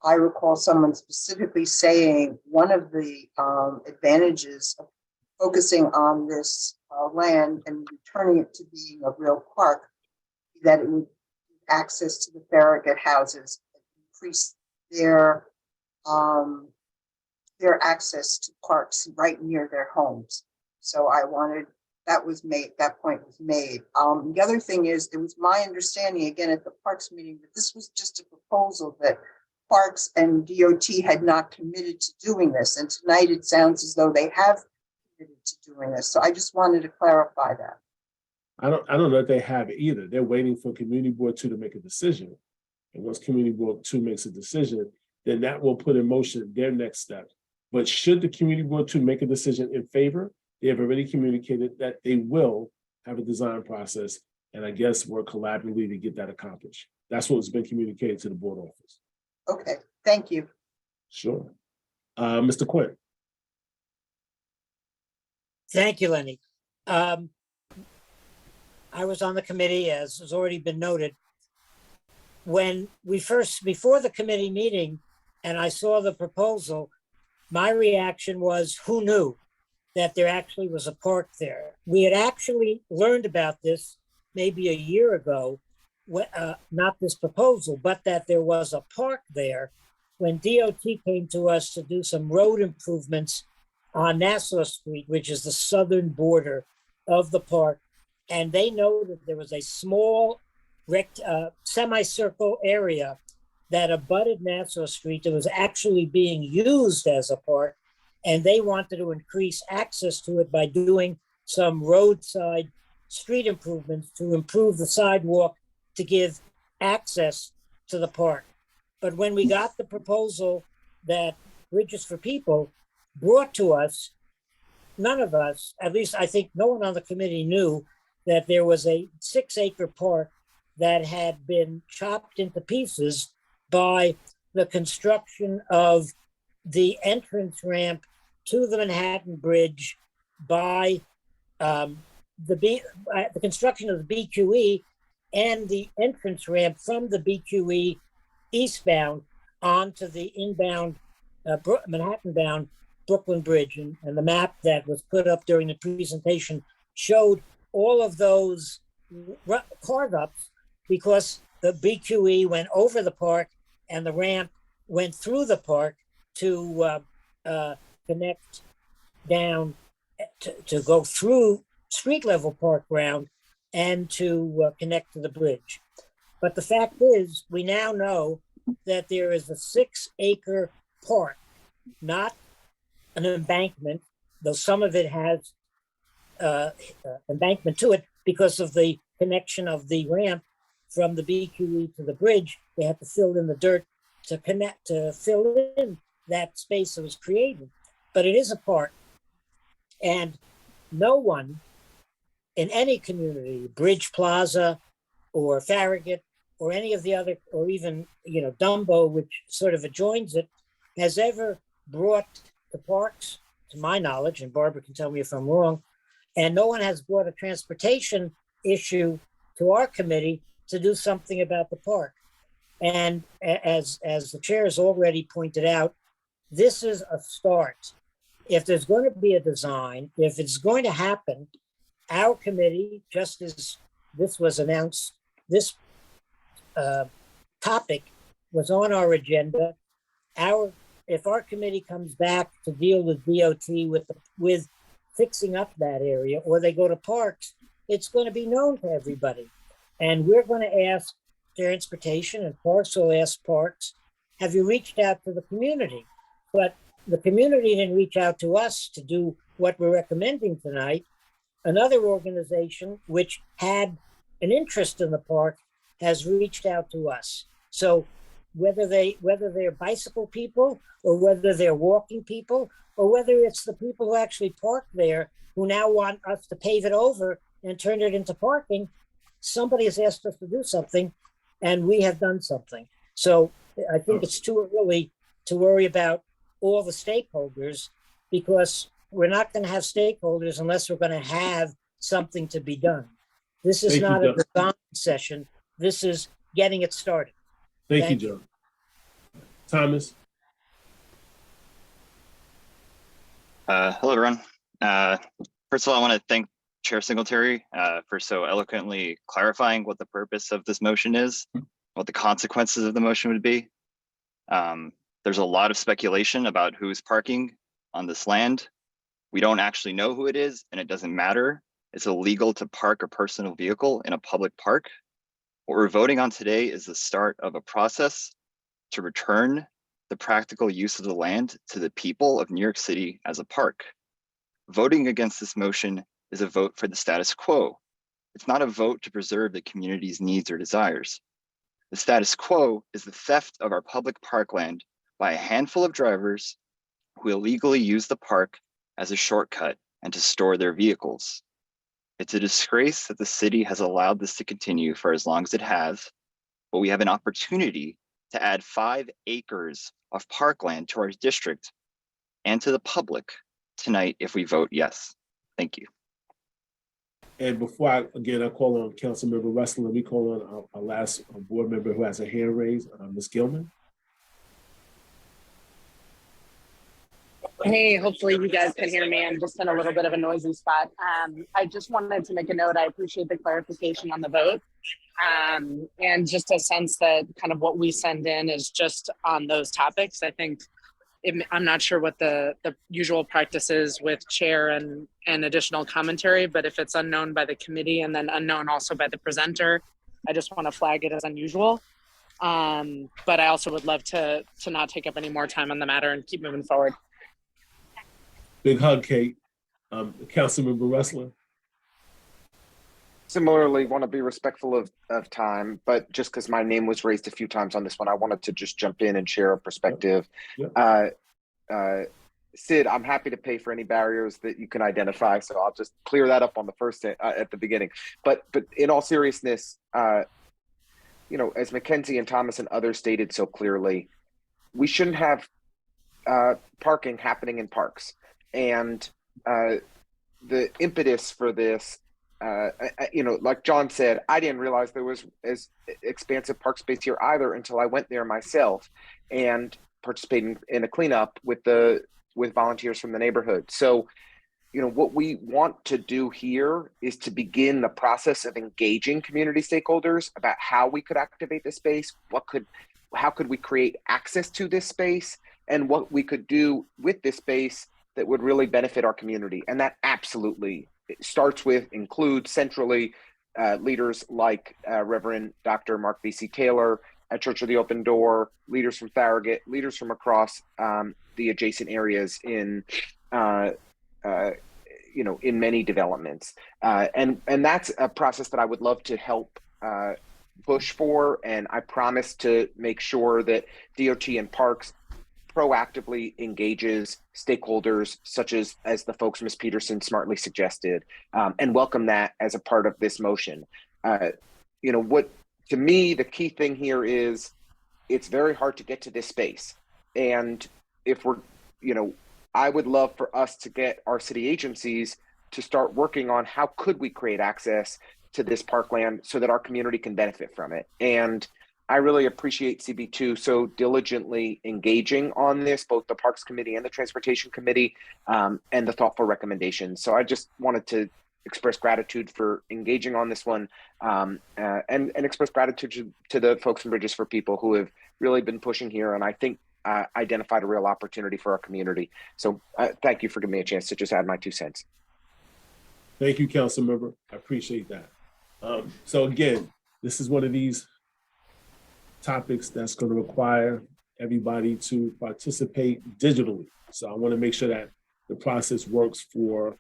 I recall someone specifically saying one of the advantages of focusing on this land and returning it to being a real park, that it would give access to the Farragut houses, increase their access to parks right near their homes. So I wanted, that point was made. The other thing is, it was my understanding, again, at the Parks meeting, that this was just a proposal that Parks and DOT had not committed to doing this. And tonight it sounds as though they have committed to doing this. So I just wanted to clarify that. I don't know if they have either. They're waiting for Community Board 2 to make a decision. And once Community Board 2 makes a decision, then that will put in motion their next step. But should the Community Board 2 make a decision in favor, they have already communicated that they will have a design process. And I guess work collaboratively to get that accomplished. That's what's been communicated to the board office. Okay, thank you. Sure. Mr. Quinn. Thank you, Lenny. I was on the committee, as has already been noted. When we before the committee meeting, and I saw the proposal, my reaction was, who knew that there actually was a park there? We had actually learned about this maybe a year ago, not this proposal, but that there was a park there when DOT came to us to do some road improvements on Nassau Street, which is the southern border of the park. And they noted there was a small semicircle area that abutted Nassau Street that was actually being used as a park. And they wanted to increase access to it by doing some roadside street improvements to improve the sidewalk to give access to the park. But when we got the proposal that Bridges for People brought to us, none of us, at least I think no one on the committee, knew that there was a 6-acre park that had been chopped into pieces by the construction of the entrance ramp to the Manhattan Bridge by the construction of the BQE and the entrance ramp from the BQE eastbound onto the inbound Manhattan-bound Brooklyn Bridge. And the map that was put up during the presentation showed all of those carve-ups because the BQE went over the park and the ramp went through the park to connect down, to go through street level park ground and to connect to the bridge. But the fact is, we now know that there is a 6-acre park, not an embankment, though some of it has embankment to it because of the connection of the ramp from the BQE to the bridge. They had to fill in the dirt to fill in that space that was created. But it is a park, and no one in any community, Bridge Plaza or Farragut or any of the other, or even, Dumbo, which sort of adjoins it, has ever brought the parks, to my knowledge, and Barbara can tell me if I'm wrong, and no one has brought a transportation issue to our committee to do something about the park. And as the chair has already pointed out, this is a start. If there's going to be a design, if it's going to happen, our committee, just as this was announced, this topic was on our agenda. If our committee comes back to deal with DOT with fixing up that area, or they go to parks, it's going to be known to everybody. And we're going to ask transportation, and parks will ask parks, have you reached out to the community? But the community didn't reach out to us to do what we're recommending tonight. Another organization which had an interest in the park has reached out to us. So whether they're bicycle people, or whether they're walking people, or whether it's the people who actually park there who now want us to pave it over and turn it into parking, somebody has asked us to do something, and we have done something. So I think it's too early to worry about all the stakeholders, because we're not going to have stakeholders unless we're going to have something to be done. This is not a design session. This is getting it started. Thank you, John. Thomas? Hello, everyone. First of all, I want to thank Chair Singletary for so eloquently clarifying what the purpose of this motion is, what the consequences of the motion would be. There's a lot of speculation about who's parking on this land. We don't actually know who it is, and it doesn't matter. It's illegal to park a personal vehicle in a public park. What we're voting on today is the start of a process to return the practical use of the land to the people of New York City as a park. Voting against this motion is a vote for the status quo. It's not a vote to preserve the community's needs or desires. The status quo is the theft of our public parkland by a handful of drivers who illegally use the park as a shortcut and to store their vehicles. It's a disgrace that the city has allowed this to continue for as long as it has, but we have an opportunity to add 5 acres of parkland to our district and to the public tonight if we vote yes. Thank you. And before I call on Councilmember Restler, we call on our last board member who has a hand raised, Ms. Gilman. Hey, hopefully you guys can hear me. I'm just in a little bit of a noisy spot. I just wanted to make a note. I appreciate the clarification on the vote. And just a sense that kind of what we send in is just on those topics. I think I'm not sure what the usual practice is with chair and additional commentary, but if it's unknown by the committee and then unknown also by the presenter, I just want to flag it as unusual. But I also would love to not take up any more time on the matter and keep moving forward. Big hug, Kate. Councilmember Restler. Similarly, want to be respectful of time, but just because my name was raised a few times on this one, I wanted to just jump in and share a perspective. Sid, I'm happy to pay for any barriers that you can identify, so I'll just clear that up on the first at the beginning. But in all seriousness, you know, as Mackenzie and Thomas and others stated so clearly, we shouldn't have parking happening in parks, and the impetus for this. You know, like John said, I didn't realize there was as expansive park space here either until I went there myself and participating in a cleanup with volunteers from the neighborhood. So, you know, what we want to do here is to begin the process of engaging community stakeholders about how we could activate this space, how could we create access to this space, and what we could do with this space that would really benefit our community. And that absolutely includes centrally leaders like Reverend Dr. Mark V.C. Taylor at Church of the Open Door, leaders from Farragut, leaders from across the adjacent areas in you know, in many developments. And that's a process that I would love to help push for. And I promise to make sure that DOT and Parks proactively engages stakeholders such as the folks Ms. Peterson smartly suggested, and welcome that as a part of this motion. You know, what to me the key thing here is it's very hard to get to this space, and if we're, you know, I would love for us to get our city agencies to start working on how could we create access to this parkland so that our community can benefit from it. And I really appreciate CB2 so diligently engaging on this, both the Parks Committee and the Transportation Committee, and the thoughtful recommendations. So I just wanted to express gratitude for engaging on this one, and express gratitude to the folks from Bridges for People who have really been pushing here, and I think identified a real opportunity for our community. So thank you for giving me a chance to just add my 2 cents. Thank you, Council Member. I appreciate that. So again, this is one of these topics that's going to require everybody to participate digitally. So I want to make sure that the process works for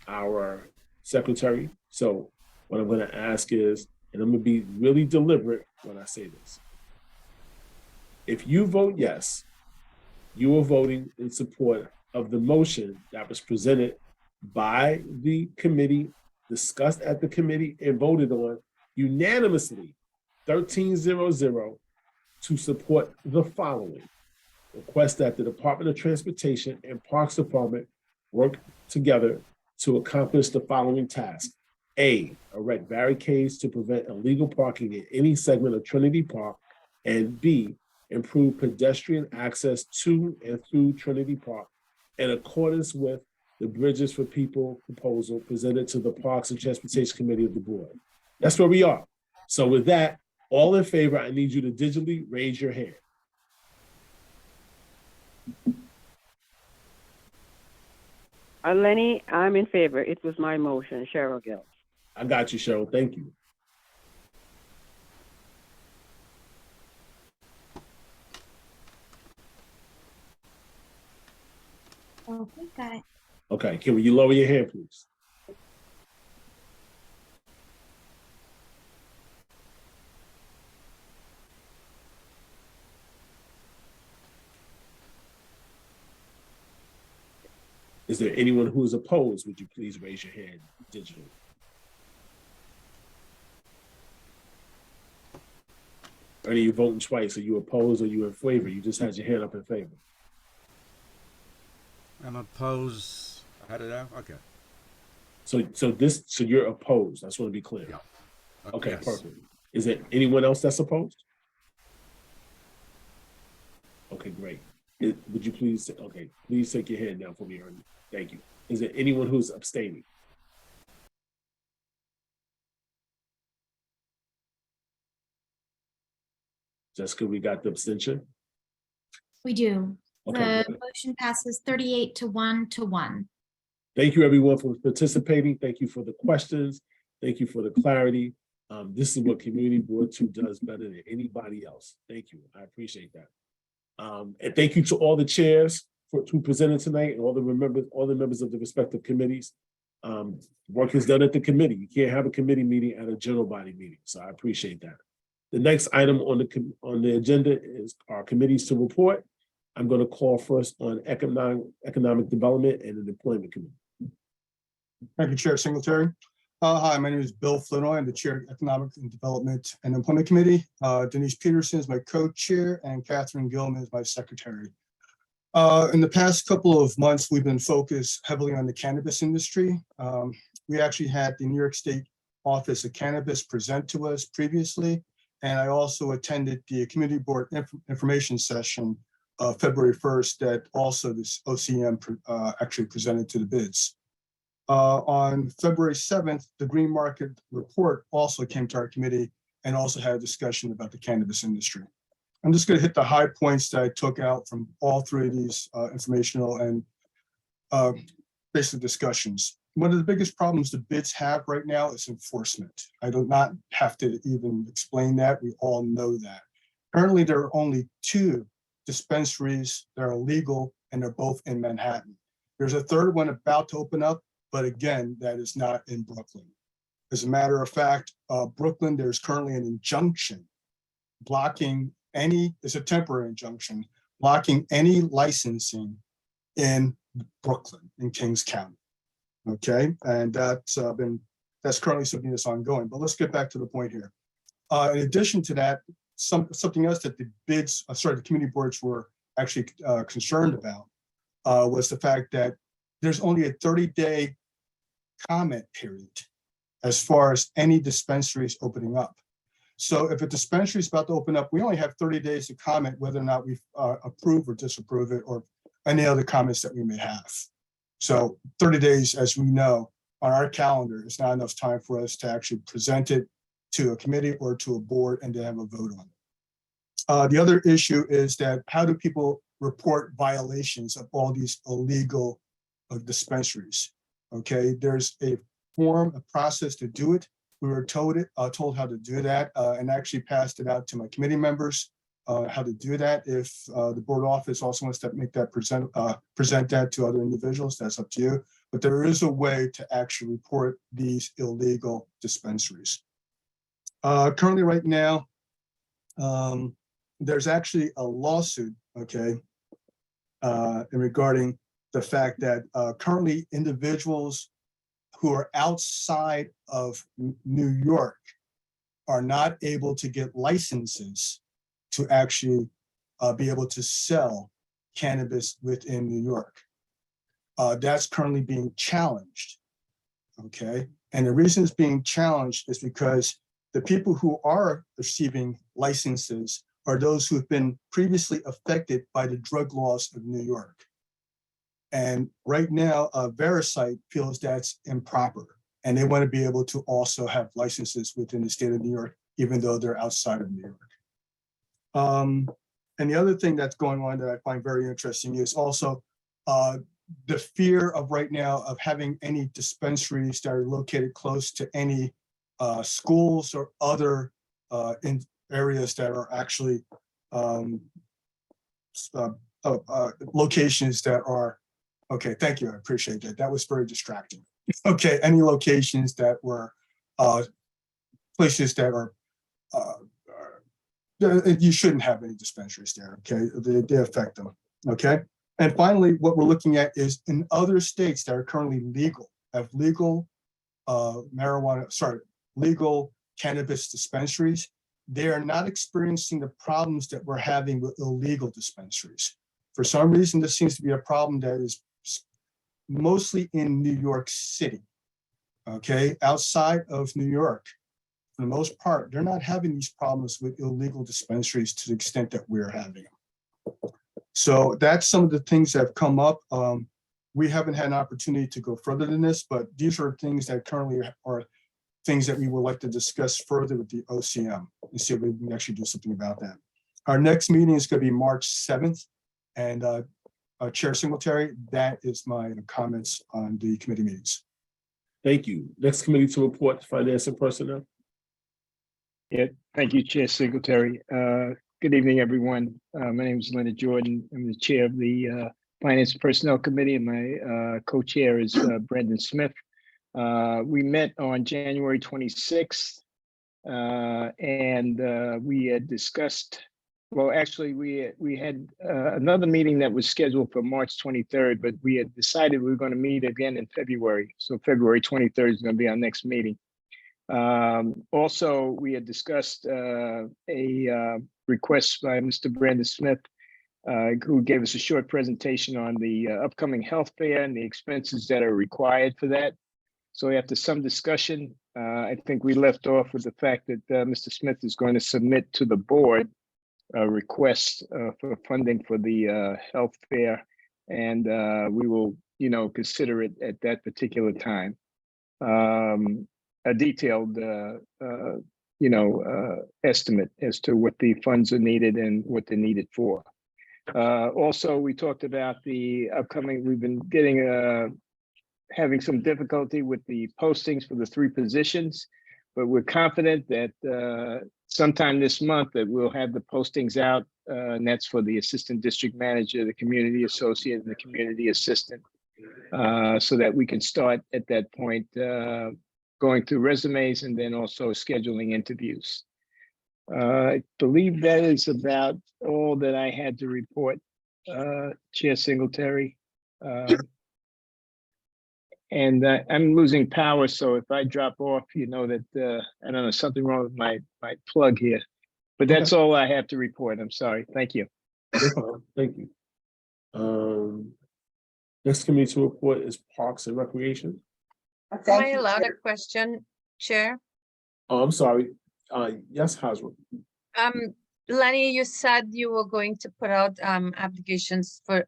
our secretary. So what I'm going to ask is, and I'm going to be really deliberate when I say this. If you vote yes, you are voting in support of the motion that was presented by the committee, discussed at the committee, and voted on unanimously, 13-0-0, to support the following. Request that the Department of Transportation and Parks Department work together to accomplish the following tasks. A, erect barricades to prevent illegal parking in any segment of Trinity Park, and B, improve pedestrian access to and through Trinity Park in accordance with the Bridges for People proposal presented to the Parks and Transportation Committee of the Board. That's where we are. So with that, all in favor, I need you to digitally raise your hand. Lenny, I'm in favor. It was my motion, Cheryl Gills. I got you, Cheryl. Thank you. Okay, got it. Okay, can you lower your hand, please? Is there anyone who is opposed? Would you please raise your hand digitally? Are you voting twice? Are you opposed or you in favor? You just had your hand up in favor. I'm opposed. I had it out. Okay. So you're opposed. I just want to be clear. Yeah. Okay, Yes. perfect. Is there anyone else that's opposed? Okay, great. Would you please, okay, please take your hand down for me, Ernie. Thank you. Is there anyone who's abstaining? Jessica, we got the abstention? We do. Okay, The good. motion passes 38-1-1. Thank you, everyone, for participating. Thank you for the questions. Thank you for the clarity. This is what Community Board 2 does better than anybody else. Thank you. I appreciate that. And thank you to all the chairs who presented tonight and all the members of the respective committees. Work is done at the committee. You can't have a committee meeting at a general body meeting, so I appreciate that. The next item on the agenda is our committees to report. I'm going to call first on economic development and the employment committee. Thank you, Chair Singletary. Hi, my name is Bill Flinoy. I'm the Chair of Economic and Development and Employment Committee. Denise Peterson is my co-chair and Catherine Gilman is my secretary. In the past couple of months, we've been focused heavily on the cannabis industry. We actually had the New York State Office of Cannabis present to us previously, and I also attended the Community Board information session February 1st that also this OCM actually presented to the bids. On February 7th, the Green Market Report also came to our committee and also had a discussion about the cannabis industry. I'm just going to hit the high points that I took out from all three of these informational and basic discussions. One of the biggest problems the bids have right now is enforcement. I do not have to even explain that. We all know that. Currently, there are only 2 dispensaries that are legal, and they're both in Manhattan. There's a third one about to open up, but again, that is not in Brooklyn. As a matter of fact, Brooklyn, there's currently an injunction blocking it's a temporary injunction, blocking any licensing in Brooklyn, in Kings County. Okay, and that's currently something that's ongoing, but let's get back to the point here. In addition to that, something else that the community boards were actually concerned about was the fact that there's only a 30-day comment period as far as any dispensaries opening up. So if a dispensary is about to open up, we only have 30 days to comment whether or not we approve or disapprove it or any other comments that we may have. So 30 days, as we know, on our calendar is not enough time for us to actually present it to a committee or to a board and to have a vote on it. The other issue is that how do people report violations of all these illegal dispensaries? Okay, there's a process to do it. We were told how to do that and actually passed it out to my committee members how to do that. If the board office also wants to make that present that to other individuals, that's up to you. But there is a way to actually report these illegal dispensaries. Currently, right now, there's actually a lawsuit, okay, regarding the fact that currently individuals who are outside of New York are not able to get licenses to actually be able to sell cannabis within New York. That's currently being challenged, okay? And the reason it's being challenged is because the people who are receiving licenses are those who have been previously affected by the drug laws of New York. And right now, Verisight feels that's improper, and they want to be able to also have licenses within the state of New York, even though they're outside of New York. And the other thing that's going on that I find very interesting is also the fear of right now of having any dispensaries that are located close to any schools or other in areas that are actually locations that are, okay, thank you, I appreciate that. That was very distracting. Okay, any locations that were places that are, you shouldn't have any dispensaries there, okay? They affect them, okay? And finally, what we're looking at is in other states that are currently legal, have legal legal cannabis dispensaries, they are not experiencing the problems that we're having with illegal dispensaries. For some reason, this seems to be a problem that is mostly in New York City, okay? Outside of New York, for the most part, they're not having these problems with illegal dispensaries to the extent that we're having them. So that's some of the things that have come up. We haven't had an opportunity to go further than this, but these are things that currently are things that we would like to discuss further with the OCM and see if we can actually do something about that. Our next meeting is going to be March 7th. And Chair Singletary, that is my comments on the committee meetings. Thank you. Next committee to report, Finance and Personnel. Yeah, thank you, Chair Singletary. Good evening, everyone. My name is Leonard Jordan. I'm the chair of the Finance and Personnel Committee, and my co-chair is Brendan Smith. We met on January 26th. And we had discussed, well, actually, we had another meeting that was scheduled for March 23rd, but we had decided we were going to meet again in February. So February 23rd is going to be our next meeting. Also, we had discussed a request by Mr. Brandon Smith, who gave us a short presentation on the upcoming health fair and the expenses that are required for that. So after some discussion, I think we left off with the fact that Mr. Smith is going to submit to the board a request for funding for the health fair, and we will, consider it at that particular time. A detailed, estimate as to what the funds are needed and what they're needed for. Also, we talked about the upcoming. We've been having some difficulty with the postings for the 3 positions, but we're confident that sometime this month that we'll have the postings out, and that's for the assistant district manager, the community associate, and the community assistant, so that we can start at that point going through resumes and then also scheduling interviews. I believe that is about all that I had to report, Chair Singletary. And I'm losing power, so if I drop off, you know that I don't know, something wrong with my plug here. But that's all I have to report. I'm sorry. Thank you. Thank you. Next committee to report is Parks and Recreation. Am I allowed a question, Chair? Oh, I'm sorry. Yes, Hasra. Lenny, you said you were going to put out applications for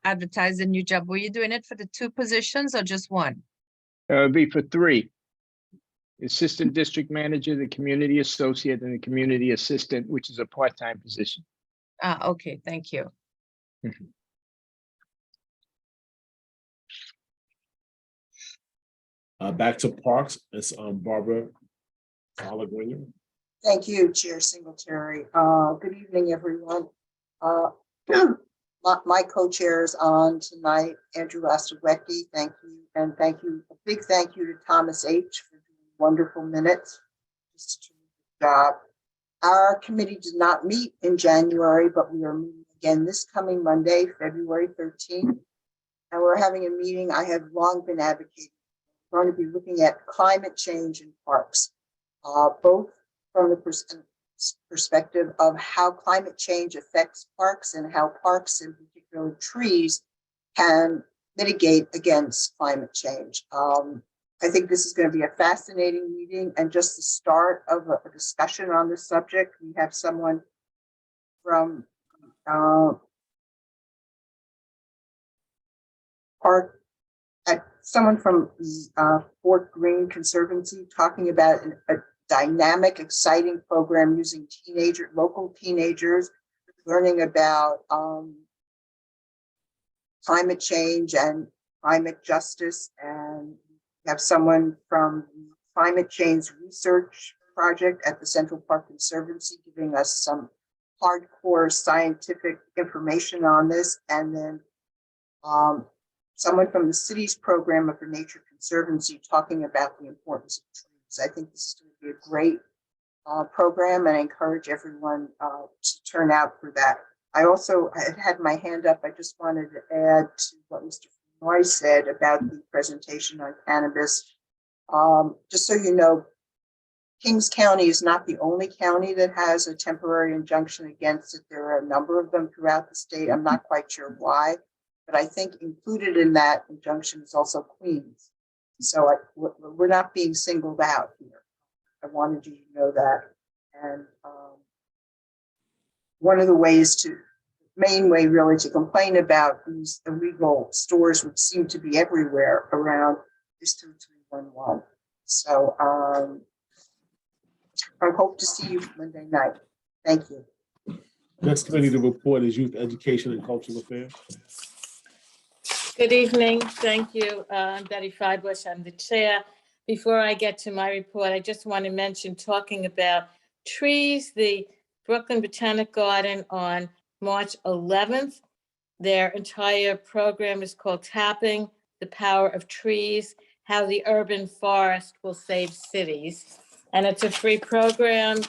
advertise a new job. Were you doing it for the 2 positions or just 1? It'll be for 3. Assistant district manager, the community associate, and the community assistant, which is a part-time position. Okay, thank you. Back to Parks, it's Barbara Fowler-Grenier. Thank you, Chair Singletary. Good evening, everyone. My co-chairs on tonight, Andrew Lastawecki, thank you. And thank you, a big thank you to Thomas H. for doing wonderful minutes. Just a terrific job. Our committee did not meet in January, but we are meeting again this coming Monday, February 13th. And we're having a meeting I have long been advocating. We're going to be looking at climate change in parks, both from the perspective of how climate change affects parks and how parks, in particular trees, can mitigate against climate change. I think this is going to be a fascinating meeting and just the start of a discussion on this subject. We have someone from someone from Fort Greene Conservancy talking about a dynamic, exciting program using local teenagers, learning about climate change and climate justice. And we have someone from the Climate Change Research Project at the Central Park Conservancy giving us some hardcore scientific information on this. And then someone from the city's program of the Nature Conservancy talking about the importance of trees. I think this is going to be a great program, and I encourage everyone to turn out for that. I also had my hand up. I just wanted to add to what Mr. Fenoy said about the presentation on cannabis. Just so you know, Kings County is not the only county that has a temporary injunction against it. There are a number of them throughout the state. I'm not quite sure why, but I think included in that injunction is also Queens. So we're not being singled out here. I wanted you to know that. And one of the main way really to complain about these illegal stores, which seem to be everywhere around, is 2311. So I hope to see you Monday night. Thank you. Next committee to report is Youth Education and Cultural Affairs. Good evening. Thank you. I'm Betty Friedbush. I'm the chair. Before I get to my report, I just want to mention, talking about trees, the Brooklyn Botanic Garden on March 11th, their entire program is called Tapping the Power of Trees. How the Urban Forest Will Save Cities. And it's a free program,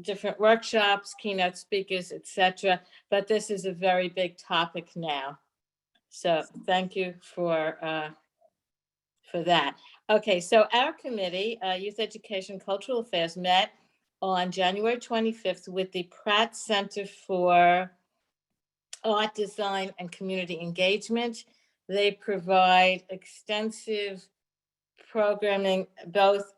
different workshops, keynote speakers, etc. But this is a very big topic now. So thank you for that. Okay, so our committee, Youth Education Cultural Affairs, met on January 25th with the Pratt Center for Art, Design, and Community Engagement. They provide extensive programming both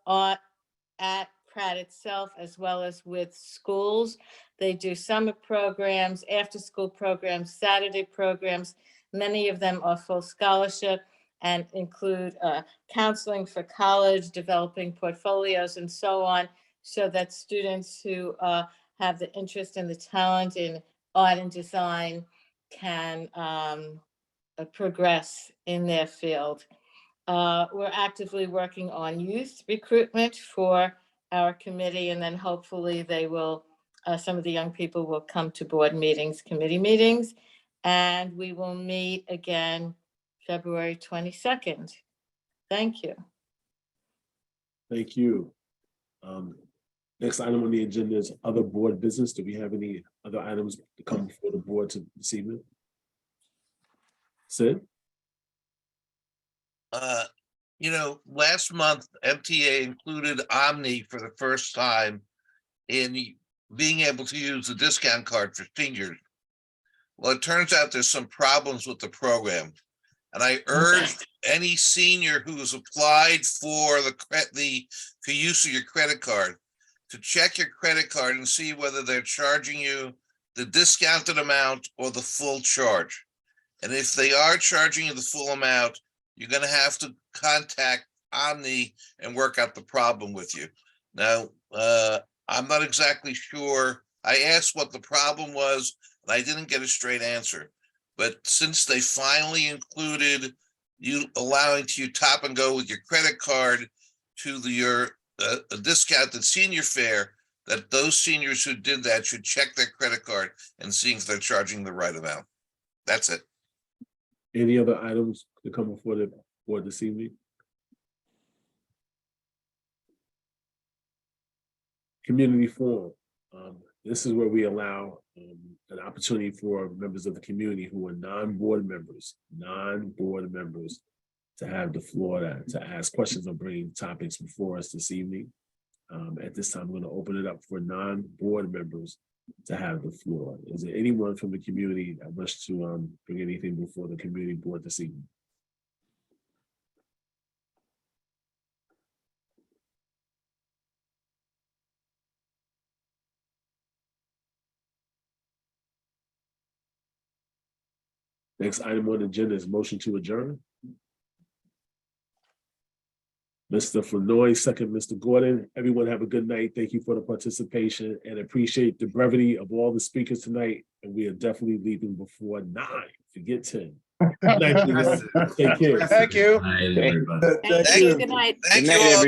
at Pratt itself as well as with schools. They do summer programs, after-school programs, Saturday programs. Many of them are full scholarship and include counseling for college, developing portfolios, and so on, so that students who have the interest and the talent in art and design can progress in their field. We're actively working on youth recruitment for our committee, and then hopefully they will, some of the young people will come to board meetings, committee meetings, and we will meet again February 22nd. Thank you. Thank you. Next item on the agenda is other board business. Do we have any other items to come before the board this evening? Sid? Last month, MTA included Omni for the first time in being able to use the discount card for seniors. Well, it turns out there's some problems with the program. And I urge any senior who has applied for for use of your credit card to check your credit card and see whether they're charging you the discounted amount or the full charge. And if they are charging you the full amount, you're going to have to contact Omni and work out the problem with you. Now, I'm not exactly sure. I asked what the problem was, and I didn't get a straight answer. But since they finally included you allowing you top and go with your credit card to your discounted senior fare, that those seniors who did that should check their credit card and see if they're charging the right amount. That's it. Any other items to come before the board this evening? Community forum. This is where we allow an opportunity for members of the community who are non-board members to have the floor to ask questions or bring topics before us this evening. At this time, I'm going to open it up for non-board members to have the floor. Is there anyone from the community that wishes to bring anything before the community board this evening? Next item on the agenda is motion to adjourn. Mr. Flournoy, second, Mr. Gordon. Everyone have a good night. Thank you for the participation and appreciate the brevity of all the speakers tonight. And we are dedefinitely leaving before 9. Forget 10. Good night, everyone. Take care. Thank you. Thank you. Good night. Thank you all.